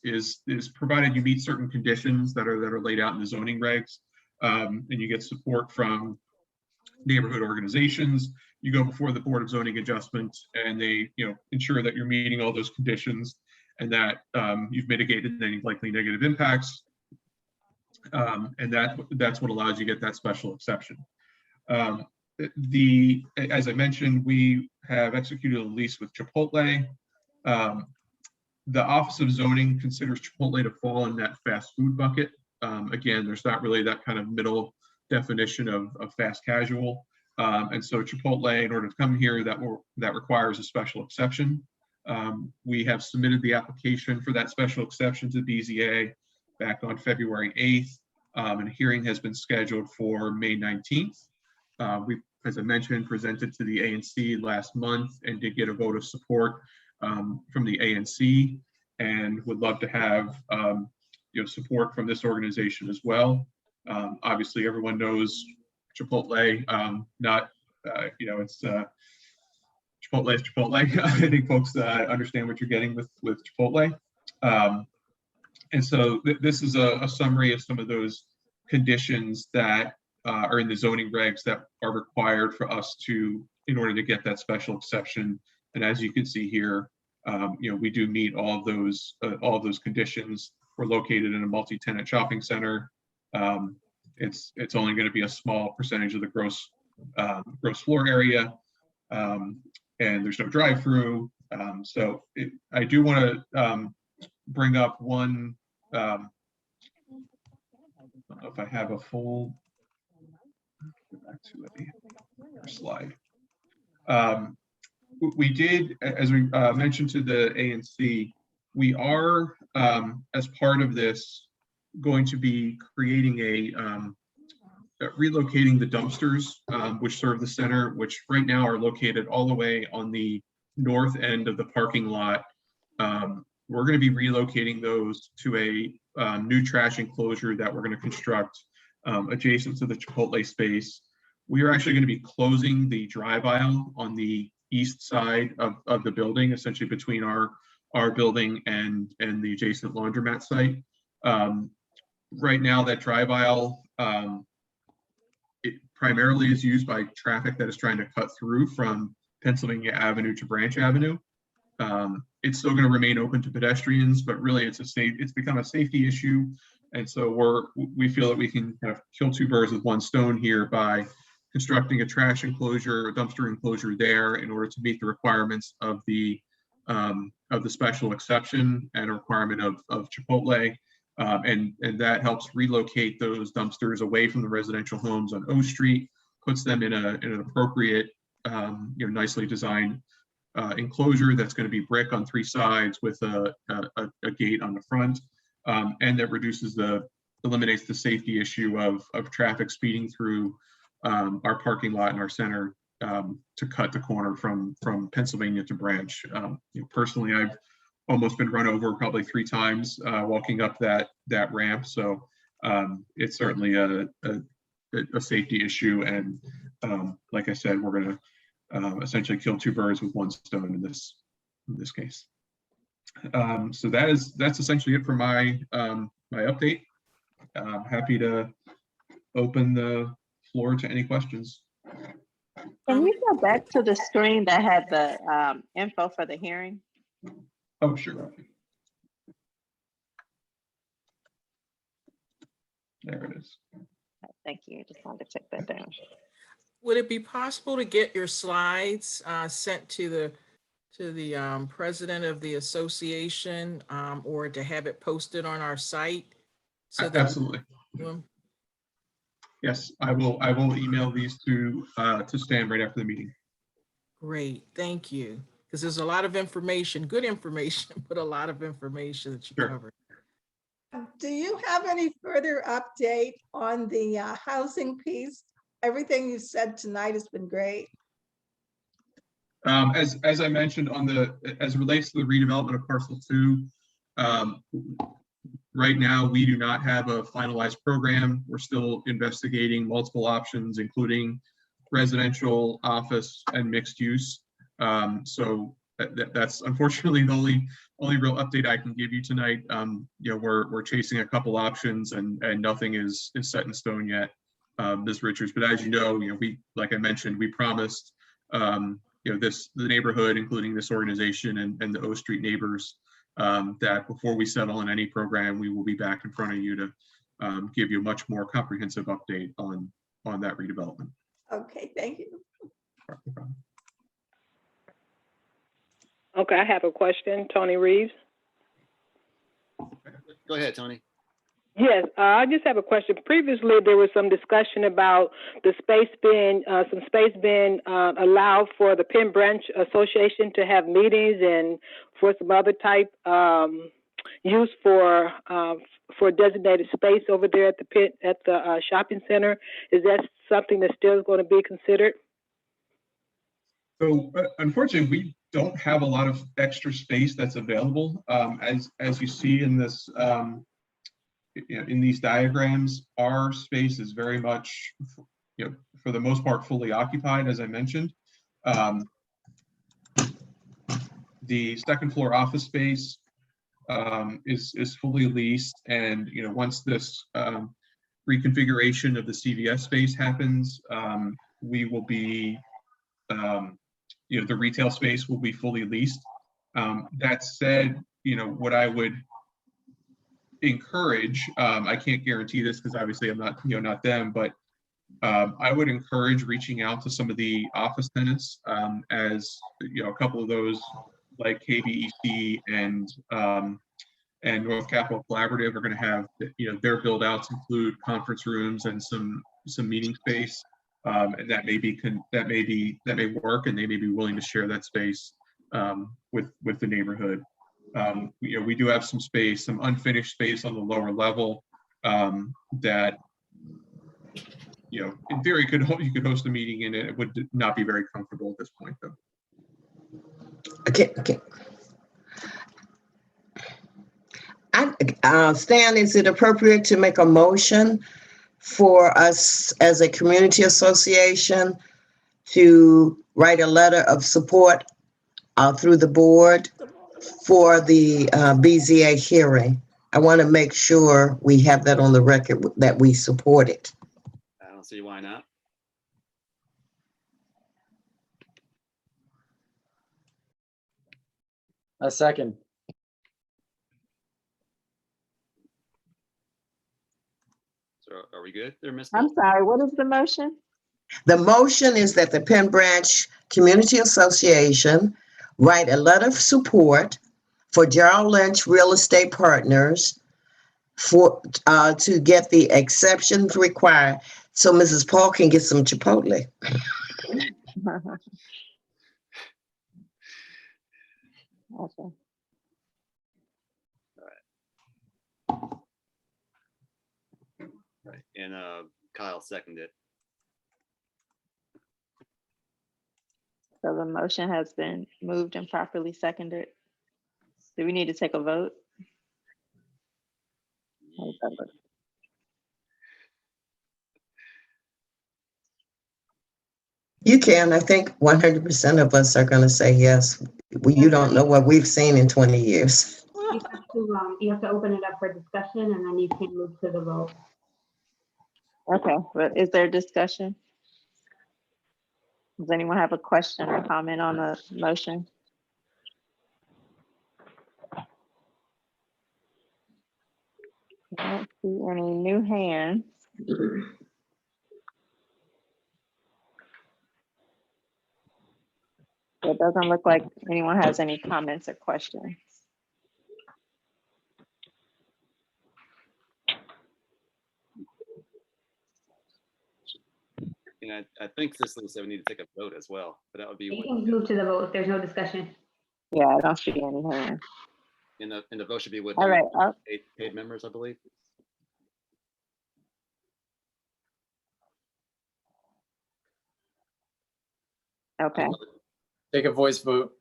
provided you meet certain conditions that are laid out in the zoning regs, and you get support from neighborhood organizations. You go before the Board of Zoning Adjustment, and they ensure that you're meeting all those conditions and that you've mitigated any likely negative impacts, and that's what allows you to get that special exception. As I mentioned, we have executed a lease with Chipotle. The Office of Zoning considers Chipotle to fall in that fast food bucket. Again, there's not really that kind of middle definition of fast casual. And so Chipotle, in order to come here, that requires a special exception. We have submitted the application for that special exception to BZA back on February 8th, and a hearing has been scheduled for May 19th. We, as I mentioned, presented to the ANC last month and did get a vote of support from the ANC, and would love to have support from this organization as well. Obviously, everyone knows Chipotle. It's Chipotle is Chipotle. I think folks understand what you're getting with Chipotle. And so this is a summary of some of those conditions that are in the zoning regs that are required for us in order to get that special exception. And as you can see here, we do meet all of those conditions. We're located in a multi-tenant shopping center. It's only going to be a small percentage of the gross floor area, and there's no drive-through. So I do want to bring up one. I don't know if I have a full. Go back to a slide. We did, as we mentioned to the ANC, we are, as part of this, going to be creating relocating the dumpsters which serve the center, which right now are located all the way on the north end of the parking lot. We're going to be relocating those to a new trash enclosure that we're going to construct adjacent to the Chipotle space. We are actually going to be closing the drive aisle on the east side of the building, essentially between our building and the adjacent laundromat site. Right now, that drive aisle, primarily is used by traffic that is trying to cut through from Pennsylvania Avenue to Branch Avenue. It's still going to remain open to pedestrians, but really it's become a safety issue. And so we feel that we can kind of kill two birds with one stone here by constructing a trash enclosure, a dumpster enclosure there in order to meet the requirements of the special exception and a requirement of Chipotle. And that helps relocate those dumpsters away from the residential homes on O Street, puts them in an appropriate, nicely designed enclosure that's going to be brick on three sides with a gate on the front, and that eliminates the safety issue of traffic speeding through our parking lot in our center to cut the corner from Pennsylvania to Branch. Personally, I've almost been run over probably 3 times walking up that ramp. So it's certainly a safety issue. And like I said, we're going to essentially kill two birds with one stone in this case. So that's essentially it for my update. I'm happy to open the floor to any questions. Can we go back to the screen that had the info for the hearing? Oh, sure. There it is. Thank you. Just wanted to check that down. Would it be possible to get your slides sent to the president of the association, or to have it posted on our site? So that Absolutely. Yes, I will email these to Stan right after the meeting. Great, thank you. Because there's a lot of information, good information, but a lot of information that you covered. Do you have any further update on the housing piece? Everything you said tonight has been great. As I mentioned as it relates to the redevelopment of parcel 2, right now we do not have a finalized program. We're still investigating multiple options, including residential, office, and mixed use. So that's unfortunately the only real update I can give you tonight. We're chasing a couple options, and nothing is set in stone yet, Ms. Richards. But as you know, like I mentioned, we promised the neighborhood, including this organization and the O Street neighbors, that before we settle on any program, we will be back in front of you to give you a much more comprehensive update on that redevelopment. Okay, thank you. No problem. Okay, I have a question, Tony Reeves. Go ahead, Tony. Yes, I just have a question. Previously, there was some discussion about the space being allowed for the Penn Branch Association to have meetings and for some other type use for designated space over there at the shopping center. Is that something that still is going to be considered? So unfortunately, we don't have a lot of extra space that's available. As you see in this, in these diagrams, our space is very much, for the most part, fully occupied, as I mentioned. The second floor office space is fully leased, and once this reconfiguration of the CVS space happens, we will be the retail space will be fully leased. That said, what I would encourage, I can't guarantee this because obviously I'm not, not them, but I would encourage reaching out to some of the office tenants, as a couple of those like KBEC and North Capital Collaborative are going to have, their build outs include conference rooms and some meeting space. And that may work, and they may be willing to share that space with the neighborhood. We do have some space, some unfinished space on the lower level that in theory you could host a meeting in it. It would not be very comfortable at this point, though. Okay. Stan, is it appropriate to make a motion for us as a community association to write a letter of support through the board for the BZA hearing? I want to make sure we have that on the record that we support it. I don't see why not. A second. So are we good there, Ms. I'm sorry, what is the motion? The motion is that the Penn Branch Community Association write a letter of support for Gerald Lynch Real Estate Partners to get the exceptions required so Mrs. Paul can get some Chipotle. Okay. Right, and Kyle seconded. So the motion has been moved and properly seconded. Do we need to take a vote? How does that look? You can. I think 100% of us are going to say yes. You don't know what we've seen in 20 years. You have to open it up for discussion and then you can move to the vote. Okay, but is there discussion? Does anyone have a question or comment on the motion? I don't see any new hands. It doesn't look like anyone has any comments or questions. And I think Cicely said we need to take a vote as well, but that would be. You can move to the vote if there's no discussion. Yeah, I don't see any hands. And the vote should be with All right, paid members, I believe. Okay. Take a voice vote.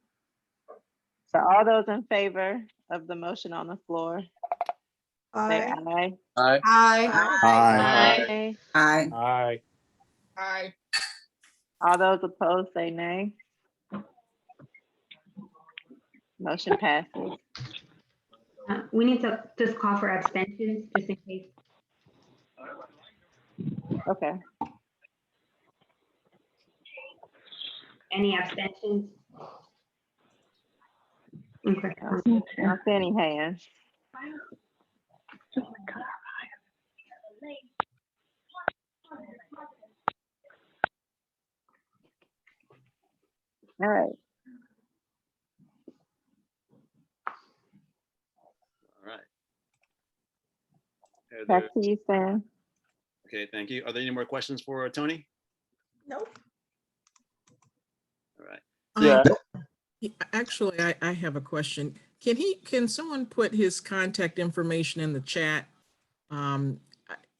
So all those in favor of the motion on the floor, say aye. Aye. Aye. Aye. Aye. Aye. All those opposed, say nay. Motion passes. We need to just call for abstentions just in case. Okay. Any abstentions? Okay. I don't see any hands. All right. All right. Back to you, Sam. Okay, thank you. Are there any more questions for Tony? Nope. All right. Actually, I have a question. Can someone put his contact information in the chat? And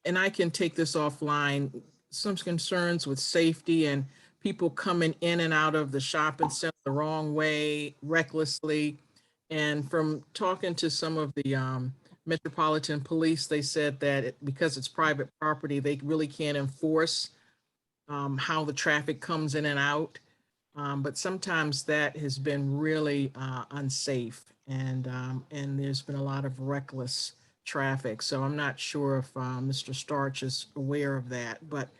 I can take this offline. Some concerns with safety and people coming in and out of the shopping center the wrong way, recklessly. And from talking to some of the Metropolitan Police, they said that because it's private property, they really can't enforce how the traffic comes in and out. But sometimes that has been really unsafe, and there's been a lot of reckless traffic. So I'm not sure if Mr. Starch is aware of that, but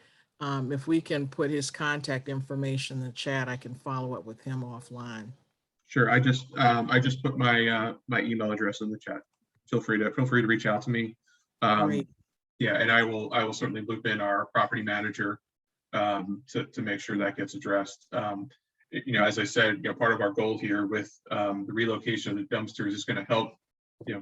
if we can put his contact information in the chat, I can follow up with him offline. Sure. I just put my my email address in the chat. Feel free to reach out to me. Great. Yeah, and I will certainly loop in our property manager to make sure that gets addressed. You know, as I said, part of our goal here with the relocation of the dumpsters is going to help,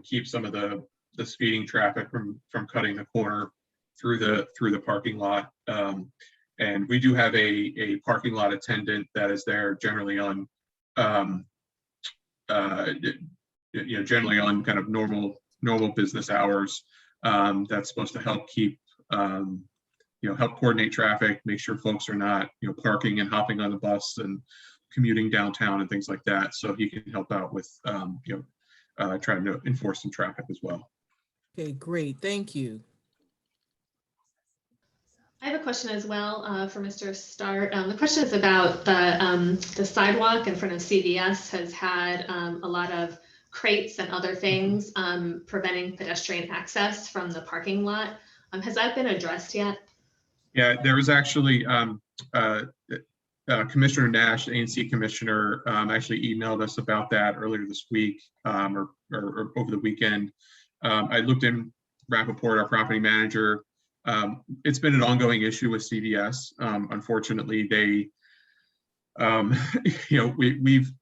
keep some of the speeding traffic from cutting the corner through the parking lot. And we do have a parking lot attendant that is there generally on, generally on kind of normal business hours. That's supposed to help keep, help coordinate traffic, make sure folks are not, parking and hopping on the bus and commuting downtown and things like that. So he can help out with, trying to enforce some traffic as well. Okay, great. Thank you. I have a question as well for Mr. Start. The question is about the sidewalk in front of CVS has had a lot of crates and other things preventing pedestrian access from the parking lot. Has that been addressed yet? Yeah, there was actually Commissioner Nash, the ANC commissioner, actually emailed us about that earlier this week or over the weekend. I looked in Rappaport, our property manager. It's been an ongoing issue with CVS. Unfortunately, they, we've,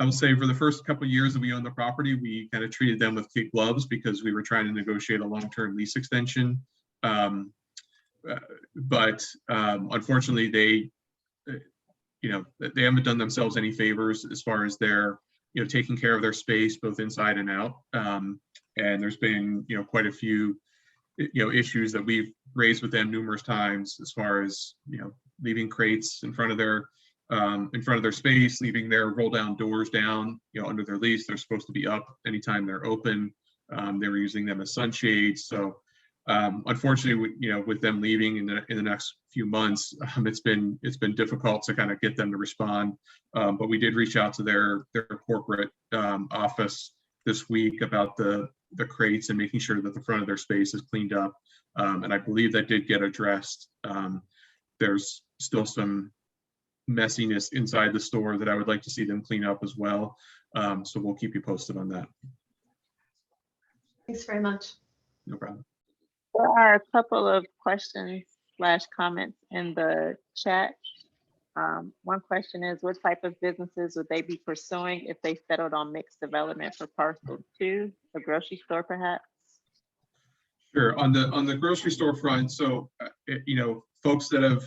I will say for the first couple of years that we owned the property, we kind of treated them with kid gloves because we were trying to negotiate a long-term lease extension. But unfortunately, they haven't done themselves any favors as far as their, taking care of their space, both inside and out. And there's been, quite a few, issues that we've raised with them numerous times as far as, leaving crates in front of their space, leaving their roll down doors down, under their lease. They're supposed to be up anytime they're open. They were using them as sunshades. So unfortunately, with them leaving in the next few months, it's been difficult to kind of get them to respond. But we did reach out to their corporate office this week about the crates and making sure that the front of their space is cleaned up. And I believe that did get addressed. There's still some messiness inside the store that I would like to see them clean up as well. So we'll keep you posted on that. Thanks very much. No problem. There are a couple of questions / comments in the chat. One question is, what type of businesses would they be pursuing if they settled on mixed development for parcel 2, a grocery store perhaps? Sure. On the grocery store front, so folks that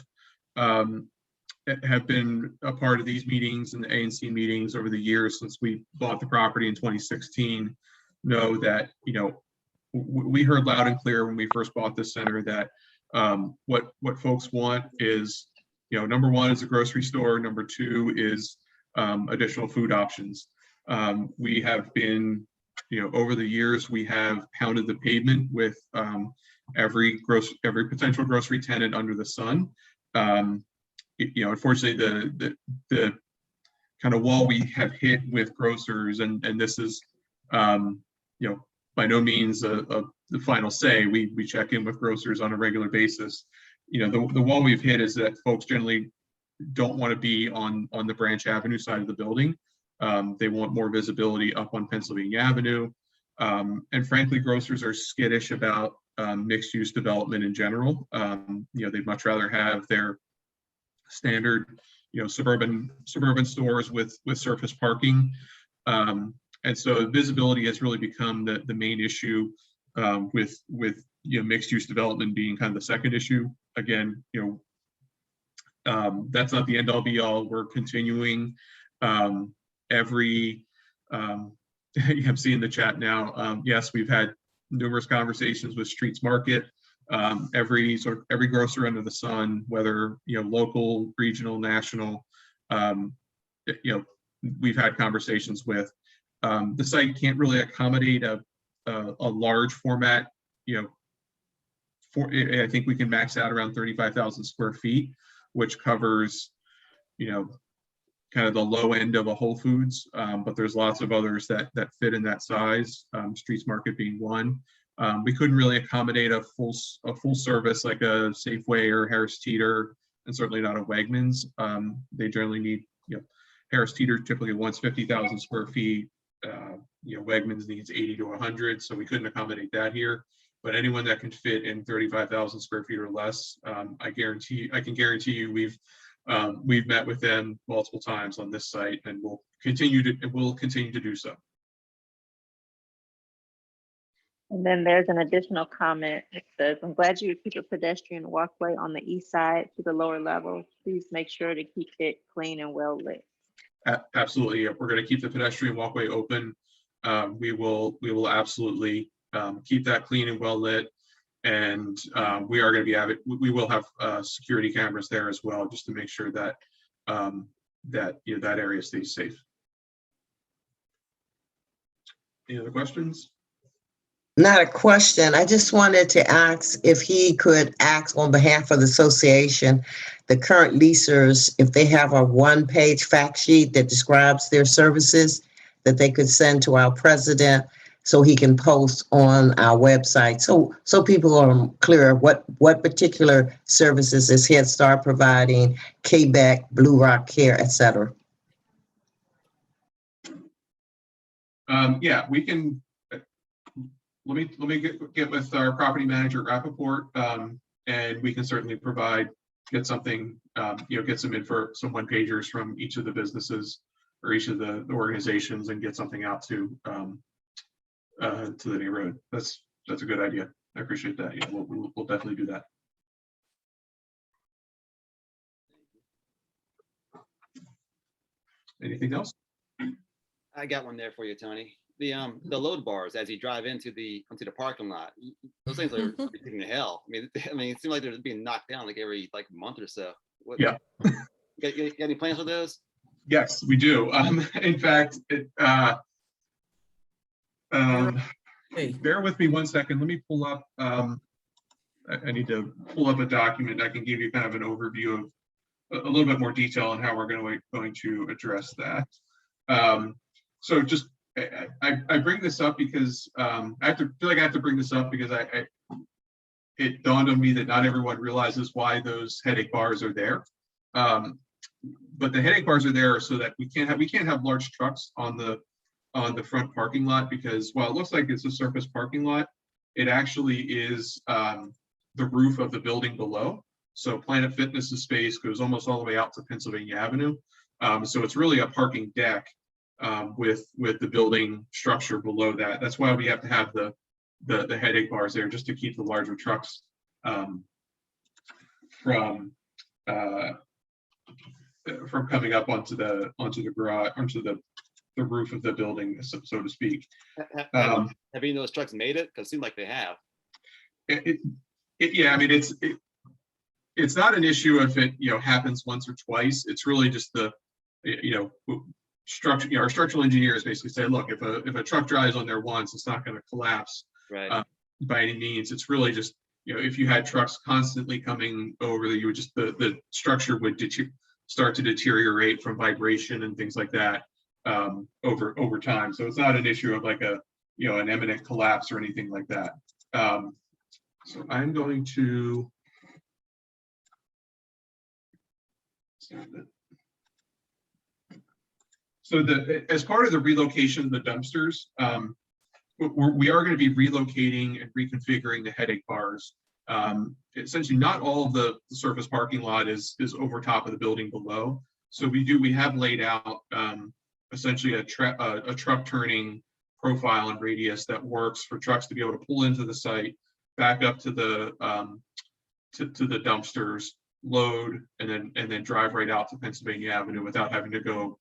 have been a part of these meetings and the ANC meetings over the years since we bought the property in 2016 know that we heard loud and clear when we first bought this center that what folks want is, number one is a grocery store. Number two is additional food options. We have been, over the years, we have pounded the pavement with every potential grocery tenant under the sun. Unfortunately, the kind of wall we have hit with grocers, and this is, by no means the final say. We check in with grocers on a regular basis. The wall we've hit is that folks generally don't want to be on the Branch Avenue side of the building. They want more visibility up on Pennsylvania Avenue. And frankly, grocers are skittish about mixed use development in general. They'd much rather have their standard, suburban stores with surface parking. And so visibility has really become the main issue, with mixed use development being kind of the second issue. Again, that's not the end all be all. We're continuing you have seen the chat now. Yes, we've had numerous conversations with Streets Market, every grocer under the sun, whether local, regional, national. We've had conversations with. The site can't really accommodate a large format. I think we can max out around 35,000 square feet, which covers, kind of the low end of a Whole Foods, but there's lots of others that fit in that size. Streets Market being one. We couldn't really accommodate a full service like a Safeway or Harris Teeter, and certainly not a Wegmans. They generally need, Harris Teeter typically wants 50,000 square feet. Wegmans needs 80 to 100, so we couldn't accommodate that here. But anyone that can fit in 35,000 square feet or less, I can guarantee you we've met with them multiple times on this site, and we'll continue to do so. And then there's an additional comment. It says, I'm glad you keep a pedestrian walkway on the east side to the lower level. Please make sure to keep it clean and well lit. Absolutely. Yeah. We're going to keep the pedestrian walkway open. We will absolutely keep that clean and well lit. And we are going to be we will have security cameras there as well, just to make sure that that area stays safe. Any other questions? Not a question. I just wanted to ask if he could ask on behalf of the association, the current leasers, if they have a one-page fact sheet that describes their services that they could send to our president so he can post on our website. So people are clear what particular services is Head Start providing, KBAC, Blue Rock Care, etc. Yeah, we can. Let me get with our property manager at Rappaport, and we can certainly get something, get some info, some one pagers from each of the businesses or each of the organizations, and get something out to the neighborhood. That's a good idea. I appreciate that. Yeah, we'll definitely do that. Anything else? I got one there for you, Tony. The load bars as you drive into the parking lot, those things are taking to hell. I mean, it seems like they're being knocked down like every month or so. Yeah. Got any plans for those? Yes, we do. In fact, bear with me one second. Let me pull up. I need to pull up a document. I can give you kind of an overview of a little bit more detail on how we're going to address that. So just I bring this up because I feel like I have to bring this up because it dawned on me that not everyone realizes why those headache bars are there. But the headache bars are there so that we can't have large trucks on the front parking lot, because while it looks like it's a surface parking lot, it actually is the roof of the building below. So Planet Fitness's space goes almost all the way out to Pennsylvania Avenue. So it's really a parking deck with the building structure below that. That's why we have to have the headache bars there, just to keep the larger trucks from coming up onto the garage, onto the roof of the building, so to speak. Have any of those trucks made it? Because it seems like they have. Yeah, I mean, it's not an issue if it happens once or twice. It's really just the structure. Our structural engineers basically say, look, if a truck drives on there once, it's not going to collapse by any means. It's really just if you had trucks constantly coming over, you would just the structure would start to deteriorate from vibration and things like that over time. So it's not an issue of like an imminent collapse or anything like that. So I'm going to. So as part of the relocation of the dumpsters, we are going to be relocating and reconfiguring the headache bars. Essentially, not all of the surface parking lot is over top of the building below. So we have laid out essentially a truck turning profile and radius that works for trucks to be able to pull into the site, back up to the dumpsters, load, and then drive right out to Pennsylvania Avenue without having to go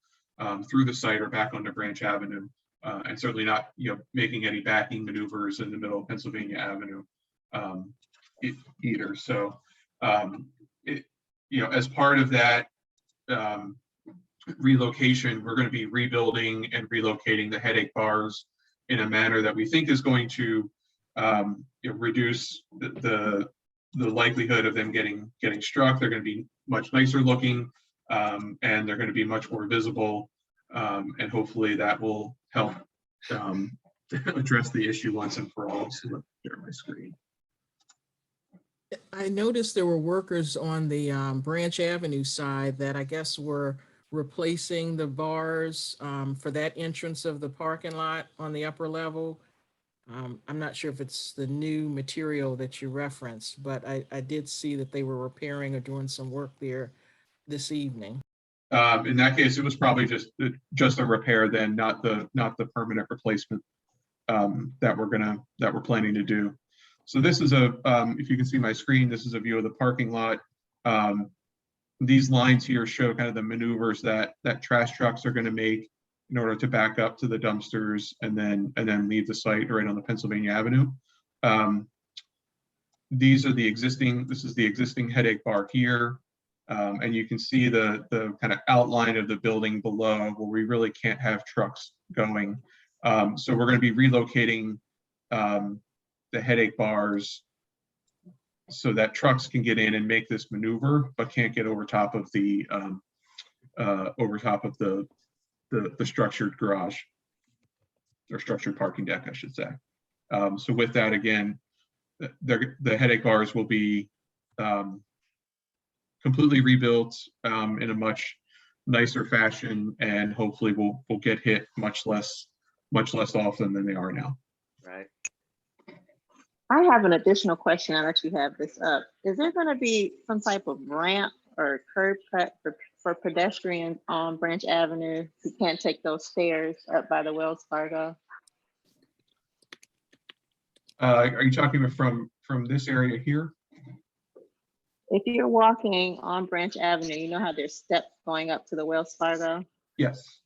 through the site or back onto Branch Avenue, and certainly not making any backing maneuvers in the middle of Pennsylvania Avenue either. So as part of that relocation, we're going to be rebuilding and relocating the headache bars in a manner that we think is going to reduce the likelihood of them getting struck. They're going to be much nicer looking, and they're going to be much more visible, and hopefully that will help address the issue once and for all. So let me share my screen. I noticed there were workers on the Branch Avenue side that I guess were replacing the bars for that entrance of the parking lot on the upper level. I'm not sure if it's the new material that you referenced, but I did see that they were repairing or doing some work there this evening. In that case, it was probably just a repair then, not the permanent replacement that we're planning to do. So this is if you can see my screen, this is a view of the parking lot. These lines here show kind of the maneuvers that trash trucks are going to make in order to back up to the dumpsters and then leave the site right on the Pennsylvania Avenue. This is the existing headache bar here. And you can see the kind of outline of the building below where we really can't have trucks going. So we're going to be relocating the headache bars so that trucks can get in and make this maneuver, but can't get over top of the structured garage. or structured parking deck, I should say. So with that, again, the headache bars will be completely rebuilt in a much nicer fashion, and hopefully will get hit much less often than they are now. Right. I have an additional question now that you have this up. Is there going to be some type of ramp or curb cut for pedestrians on Branch Avenue who can't take those stairs up by the Wells Fargo? Are you talking about from this area here? If you're walking on Branch Avenue, you know how there's steps going up to the Wells Fargo? Yes.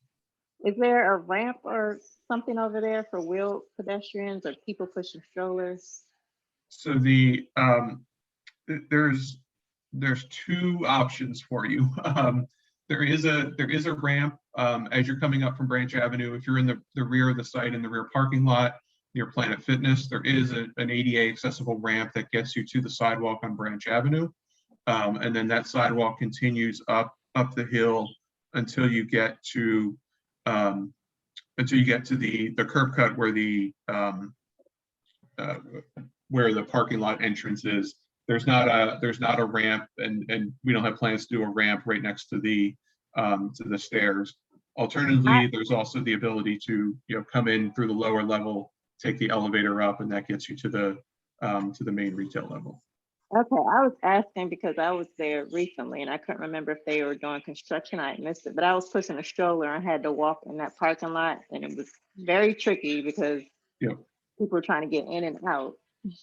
Is there a ramp or something over there for wheeled pedestrians or people pushing strollers? So there's two options for you. There is a ramp as you're coming up from Branch Avenue. If you're in the rear of the site, in the rear parking lot near Planet Fitness, there is an ADA accessible ramp that gets you to the sidewalk on Branch Avenue. And then that sidewalk continues up the hill until you get to the curb cut where the parking lot entrance is. There's not a ramp, and we don't have plans to do a ramp right next to the stairs. Alternatively, there's also the ability to come in through the lower level, take the elevator up, and that gets you to the main retail level. Okay, I was asking because I was there recently and I couldn't remember if they were doing construction. I missed it, but I was pushing a stroller and had to walk in that parking lot, and it was very tricky because people were trying to get in and out. And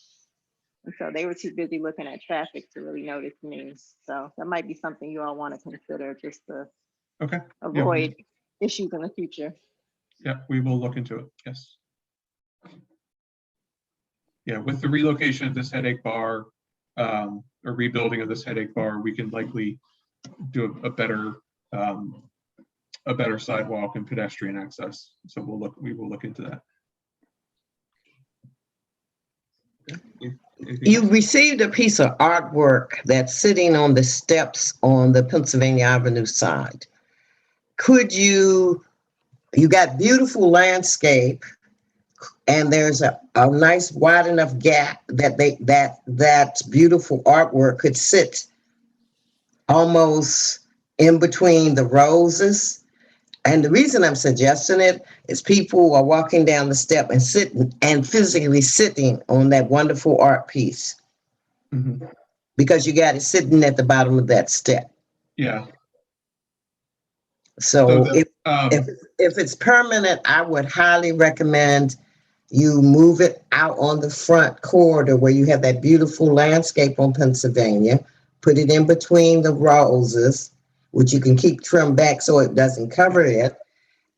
so they were too busy looking at traffic to really notice me. So that might be something you all want to consider just to avoid issues in the future. Yeah, we will look into it. Yes. Yeah, with the relocation of this headache bar, or rebuilding of this headache bar, we can likely do a better sidewalk and pedestrian access. So we will look into that. You received a piece of artwork that's sitting on the steps on the Pennsylvania Avenue side. Could you got beautiful landscape, and there's a nice wide enough gap that beautiful artwork could sit almost in between the roses. And the reason I'm suggesting it is people are walking down the step and sitting and physically sitting on that wonderful art piece. Mm-hmm. Because you got it sitting at the bottom of that step. Yeah. So if it's permanent, I would highly recommend you move it out on the front corridor where you have that beautiful landscape on Pennsylvania, put it in between the roses, which you can keep trimmed back so it doesn't cover it,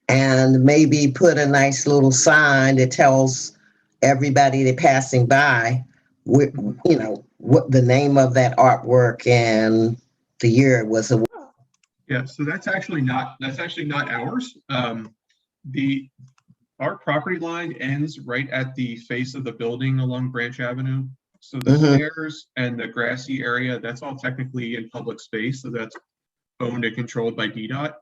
and maybe put a nice little sign that tells everybody that's passing by, what the name of that artwork and the year it was. Yeah, so that's actually not ours. Our property line ends right at the face of the building along Branch Avenue. So the stairs and the grassy area, that's all technically in public space. So that's owned and controlled by DDOT.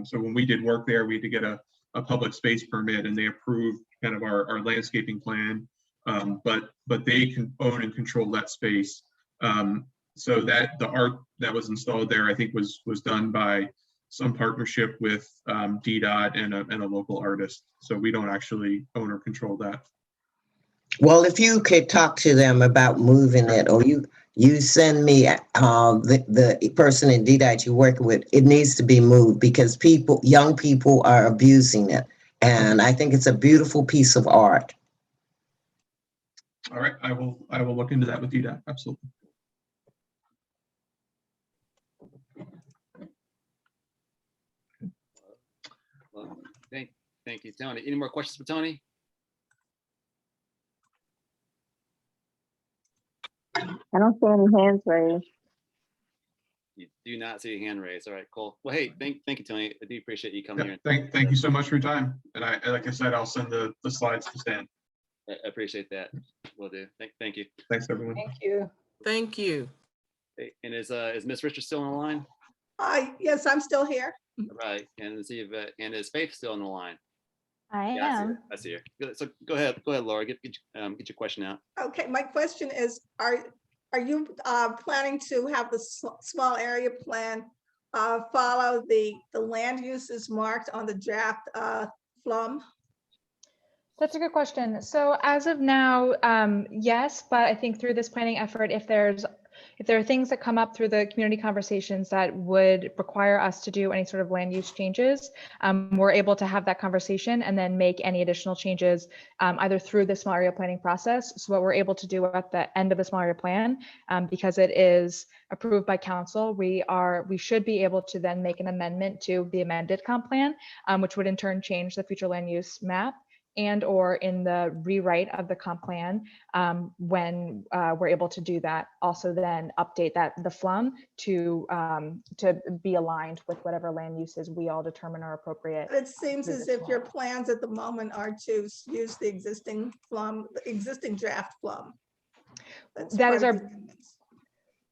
So when we did work there, we had to get a public space permit, and they approved kind of our landscaping plan. But they can own and control that space. So that the art that was installed there, I think was done by some partnership with DDOT and a local artist. So we don't actually own or control that. Well, if you could talk to them about moving it, or you send me the person in DDOT you're working with, it needs to be moved because young people are abusing it. And I think it's a beautiful piece of art. All right, I will look into that with DDOT, absolutely. Well, thank you, Tony. Any more questions for Tony? I don't see any hands raised. You do not see a hand raised. All right, cool. Well, hey, thank you, Tony. I do appreciate you coming here. Thank you so much for your time. And like I said, I'll send the slides to Stan. I appreciate that. Will do. Thank you. Thanks, everyone. Thank you. Thank you. Hey, and is Miss Richards still on the line? Hi, yes, I'm still here. All right, and is Faith still on the line? I Yeah, am. I see her. So go ahead, Laura. Get your question out. Okay, my question is, are you planning to have the small area plan follow the land uses marked on the draft FLUM? That's a good question. So as of now, yes, but I think through this planning effort, if there are things that come up through the community conversations that would require us to do any sort of land use changes, we're able to have that conversation and then make any additional changes either through the small area planning process. So what we're able to do at the end of the small area plan, because it is approved by council, we should be able to then make an amendment to the amended comp plan, which would in turn change the future land use map, and or in the rewrite of the comp plan, when we're able to do that, also then update the FLUM to be aligned with whatever land uses we all determine are appropriate. It seems as if your plans at the moment are to use the existing FLUM, the existing draft FLUM.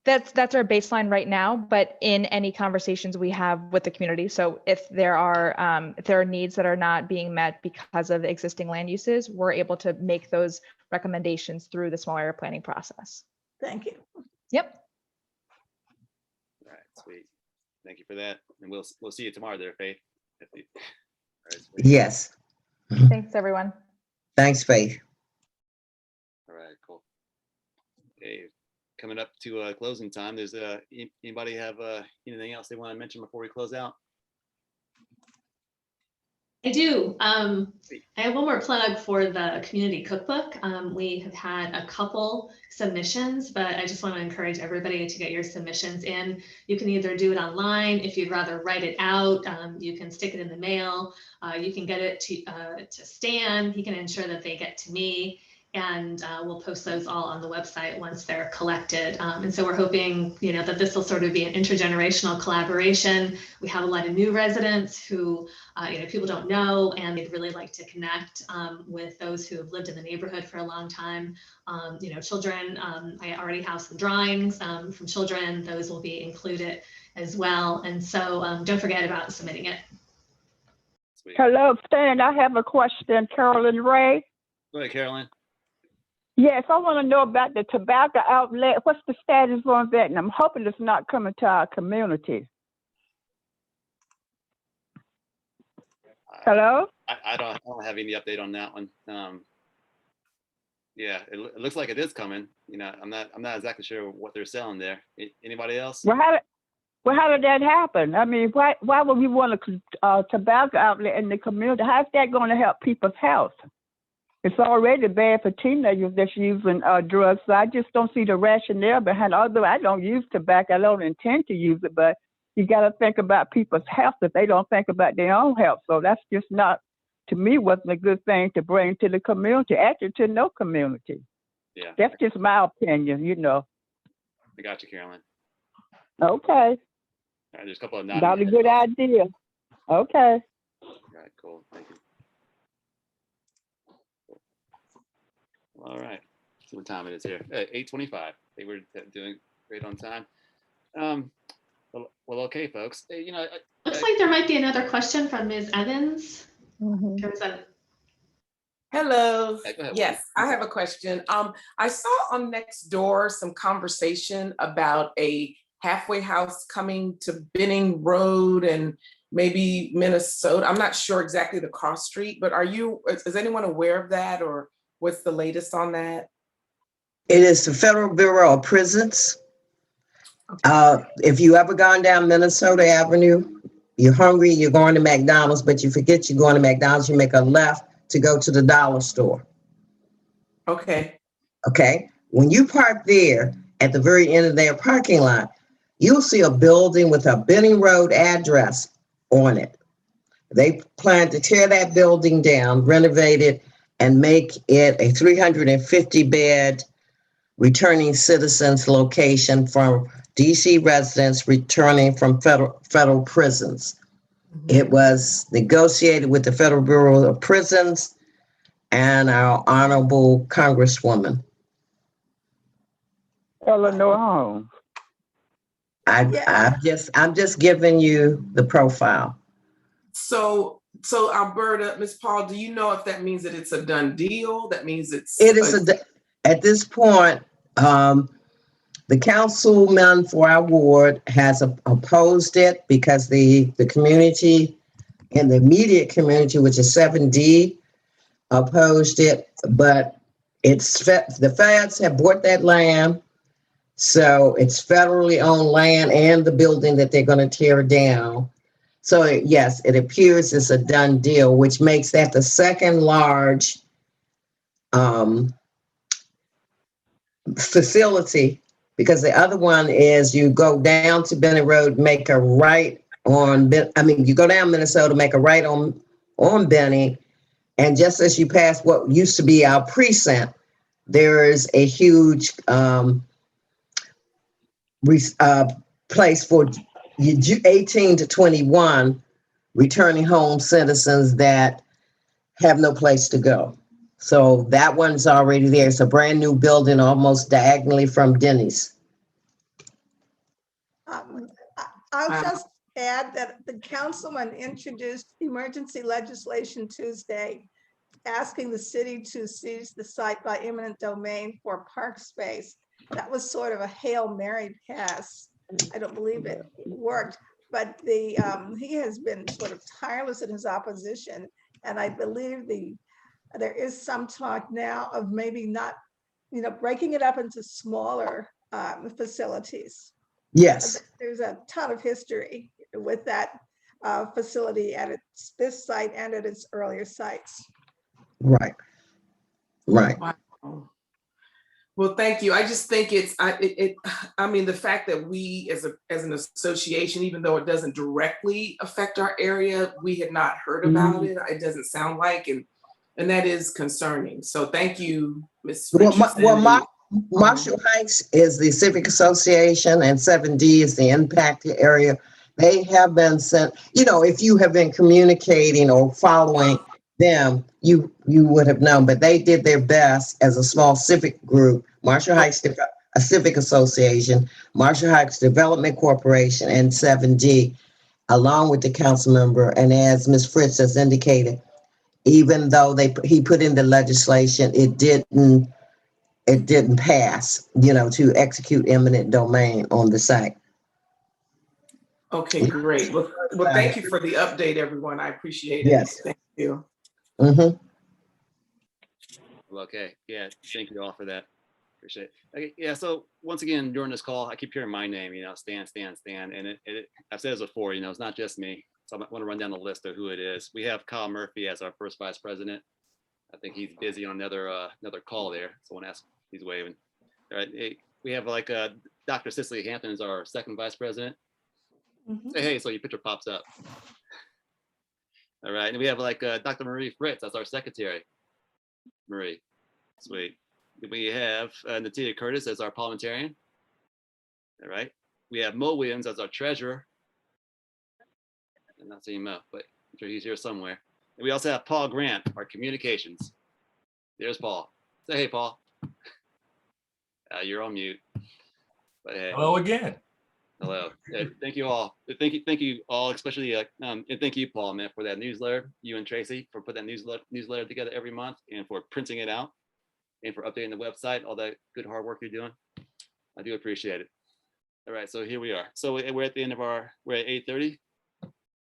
That's our baseline right now, but in any conversations we have with the community. So if there are needs that are not being met because of existing land uses, we're able to make those recommendations through the small area planning process. Thank you. Yep. All right, sweet. Thank you for that. And we'll see you tomorrow there, Faith. All right, sweet. Yes. Thanks, everyone. Thanks, Faith. All right, cool. Okay. Coming up to closing time. There's anybody have anything else they want to mention before we close out? I do. I have one more plug for the community cookbook. We have had a couple submissions, but I just want to encourage everybody to get your submissions in. You can either do it online. If you'd rather write it out, you can stick it in the mail. You can get it to Stan. He can ensure that they get to me. And we'll post those all on the website once they're collected. And so we're hoping, that this will sort of be an intergenerational collaboration. We have a lot of new residents who, people don't know, and they'd really like to connect with those who have lived in the neighborhood for a long time. Children, I already have some drawings from children. Those will be included as well. And so don't forget about submitting it. Sweet. Hello, Stan. I have a question, Carolyn Ray. Go ahead, Carolyn. Yes, I want to know about the tobacco outlet. What's the status on that? And I'm hoping it's not coming to our community. Hello? I don't have any update on that one. Yeah, it looks like it is coming. I'm not exactly sure what they're selling there. Anybody else? Well, how did that happen? I mean, why would we want a tobacco outlet in the community? How's that going to help people's health? It's already bad for teenagers that's using drugs, so I just don't see the rationale behind it. Although I don't use tobacco, I don't intend to use it, but you got to think about people's health if they don't think about their own health. So that's just not, to me, wasn't a good thing to bring to the community, actually to no community. Yeah. That's just my opinion, I got you, Carolyn. Okay. All right, there's a couple of Not a good idea. Okay. All right, cool. Thank you. All right. See what time it is here. 8:25. They were doing great on time. Well, okay, folks. Looks like there might be another question from Ms. Evans. Hello. Hey, go ahead, yes, I have a question. I saw on Nextdoor some conversation about a halfway house coming to Benning Road and maybe Minnesota. I'm not sure exactly the cross street, but is anyone aware of that, or what's the latest on that? It is the Federal Bureau of Prisons. If you ever gone down Minnesota Avenue, you're hungry, you're going to McDonald's, but you forget you're going to McDonald's, you make a left to go to the dollar store. Okay. Okay. When you park there at the very end of their parking lot, you'll see a building with a Benning Road address on it. They plan to tear that building down, renovate it, and make it a 350-bed returning citizens location for DC residents returning from federal prisons. It was negotiated with the Federal Bureau of Prisons and our honorable Congresswoman. Eleanor Holmes. I'm just giving you the profile. So So Alberta, Ms. Paul, do you know if that means that it's a done deal? That means it's It is at this point, the councilman for our ward has opposed it because the community and the immediate community, which is 7D, opposed it, but the feds have bought that land. So it's federally owned land and the building that they're going to tear down. So yes, it appears it's a done deal, which makes that the second large facility, because the other one is you go down to Bennett Road, make a right on, you go down Minnesota, make a right on Benny, and just as you pass what used to be our precinct, there is a huge place for 18 to 21 returning home citizens that have no place to go. So that one's already there. It's a brand new building almost diagonally from Denny's. I'll just add that the councilman introduced emergency legislation Tuesday, asking the city to seize the site by eminent domain for park space. That was sort of a Hail Mary pass. I don't believe it worked, but he has been sort of tireless in his opposition. And I believe there is some talk now of maybe not, breaking it up into smaller facilities. Yes. There's a ton of history with that facility at this site and at its earlier sites. Right. Wow. Well, thank you. I just think I mean, the fact that we as an association, even though it doesn't directly affect our area, we had not heard about it. It doesn't sound like, and that is concerning. So thank you, Ms. Richardson. Marshall Heights is the Civic Association and 7D is the impacted area. They have been sent, if you have been communicating or following them, you would have known, but they did their best as a small civic group. Marshall Heights, a civic association, Marshall Heights Development Corporation, and 7D, along with the council member. And as Ms. Fritz has indicated, even though he put in the legislation, it didn't pass, to execute eminent domain on the site. Okay, great. Well, thank you for the update, everyone. I appreciate it. Yes. Thank you. Mm-hmm. Okay, yeah, thank you all for that. Appreciate it. Okay, yeah, so once again, during this call, I keep hearing my name, Stan, and I've said this before, it's not just me. So I want to run down the list of who it is. We have Kyle Murphy as our first vice president. I think he's busy on another call there. Someone asked, he's waving. All right, we have Dr. Cicely Hampton is our second vice president. Say hey, so your picture pops up. All right, and we have Dr. Marie Fritz, that's our secretary. Marie, sweet. We have Natia Curtis as our parliamentarian. All right, we have Mo Williams as our treasurer. I'm not seeing Mo, but I'm sure he's here somewhere. And we also have Paul Grant, our communications. There's Paul. Say hey, Paul. You're on mute. But hey. Hello again. Hello. Thank you all. Thank you all, especially and thank you, Paul, man, for that newsletter. You and Tracy for putting that newsletter together every month and for printing it out and for updating the website. All that good hard work you're doing. I do appreciate it. All right, so here we are. So we're at the end of we're at 8:30.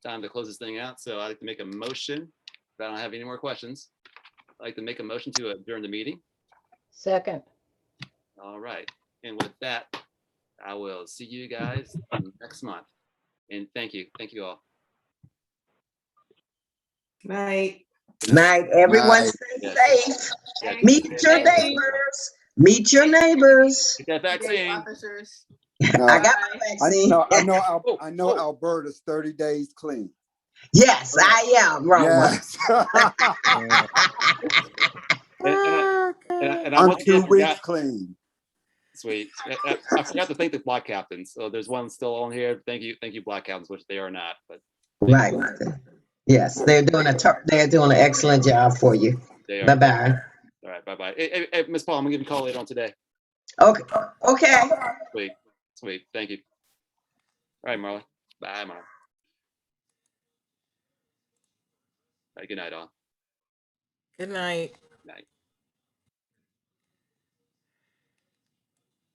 Time to close this thing out. So I'd like to make a motion. If I don't have any more questions, I'd like to make a motion to adjourn the meeting. Second. All right, and with that, I will see you guys next month. And thank you all. Night. Night. Everyone stay safe. Meet your neighbors. Meet your neighbors. Get that vaccine. Officers. I got my vaccine. I know Alberta's 30 days clean. Yes, I am, Roma. Yes. And I'm 2 weeks clean. Sweet. I forgot to thank the block captains. So there's one still on here. Thank you, block captains, which they are not. But right. Yes, they're doing an excellent job for you. Bye bye. All right, bye bye. Hey, Miss Paul, I'm gonna give you a call later on today. Okay. Sweet. Thank you. All right, Marla. Bye, Marla. Good night, all. Good night. Night.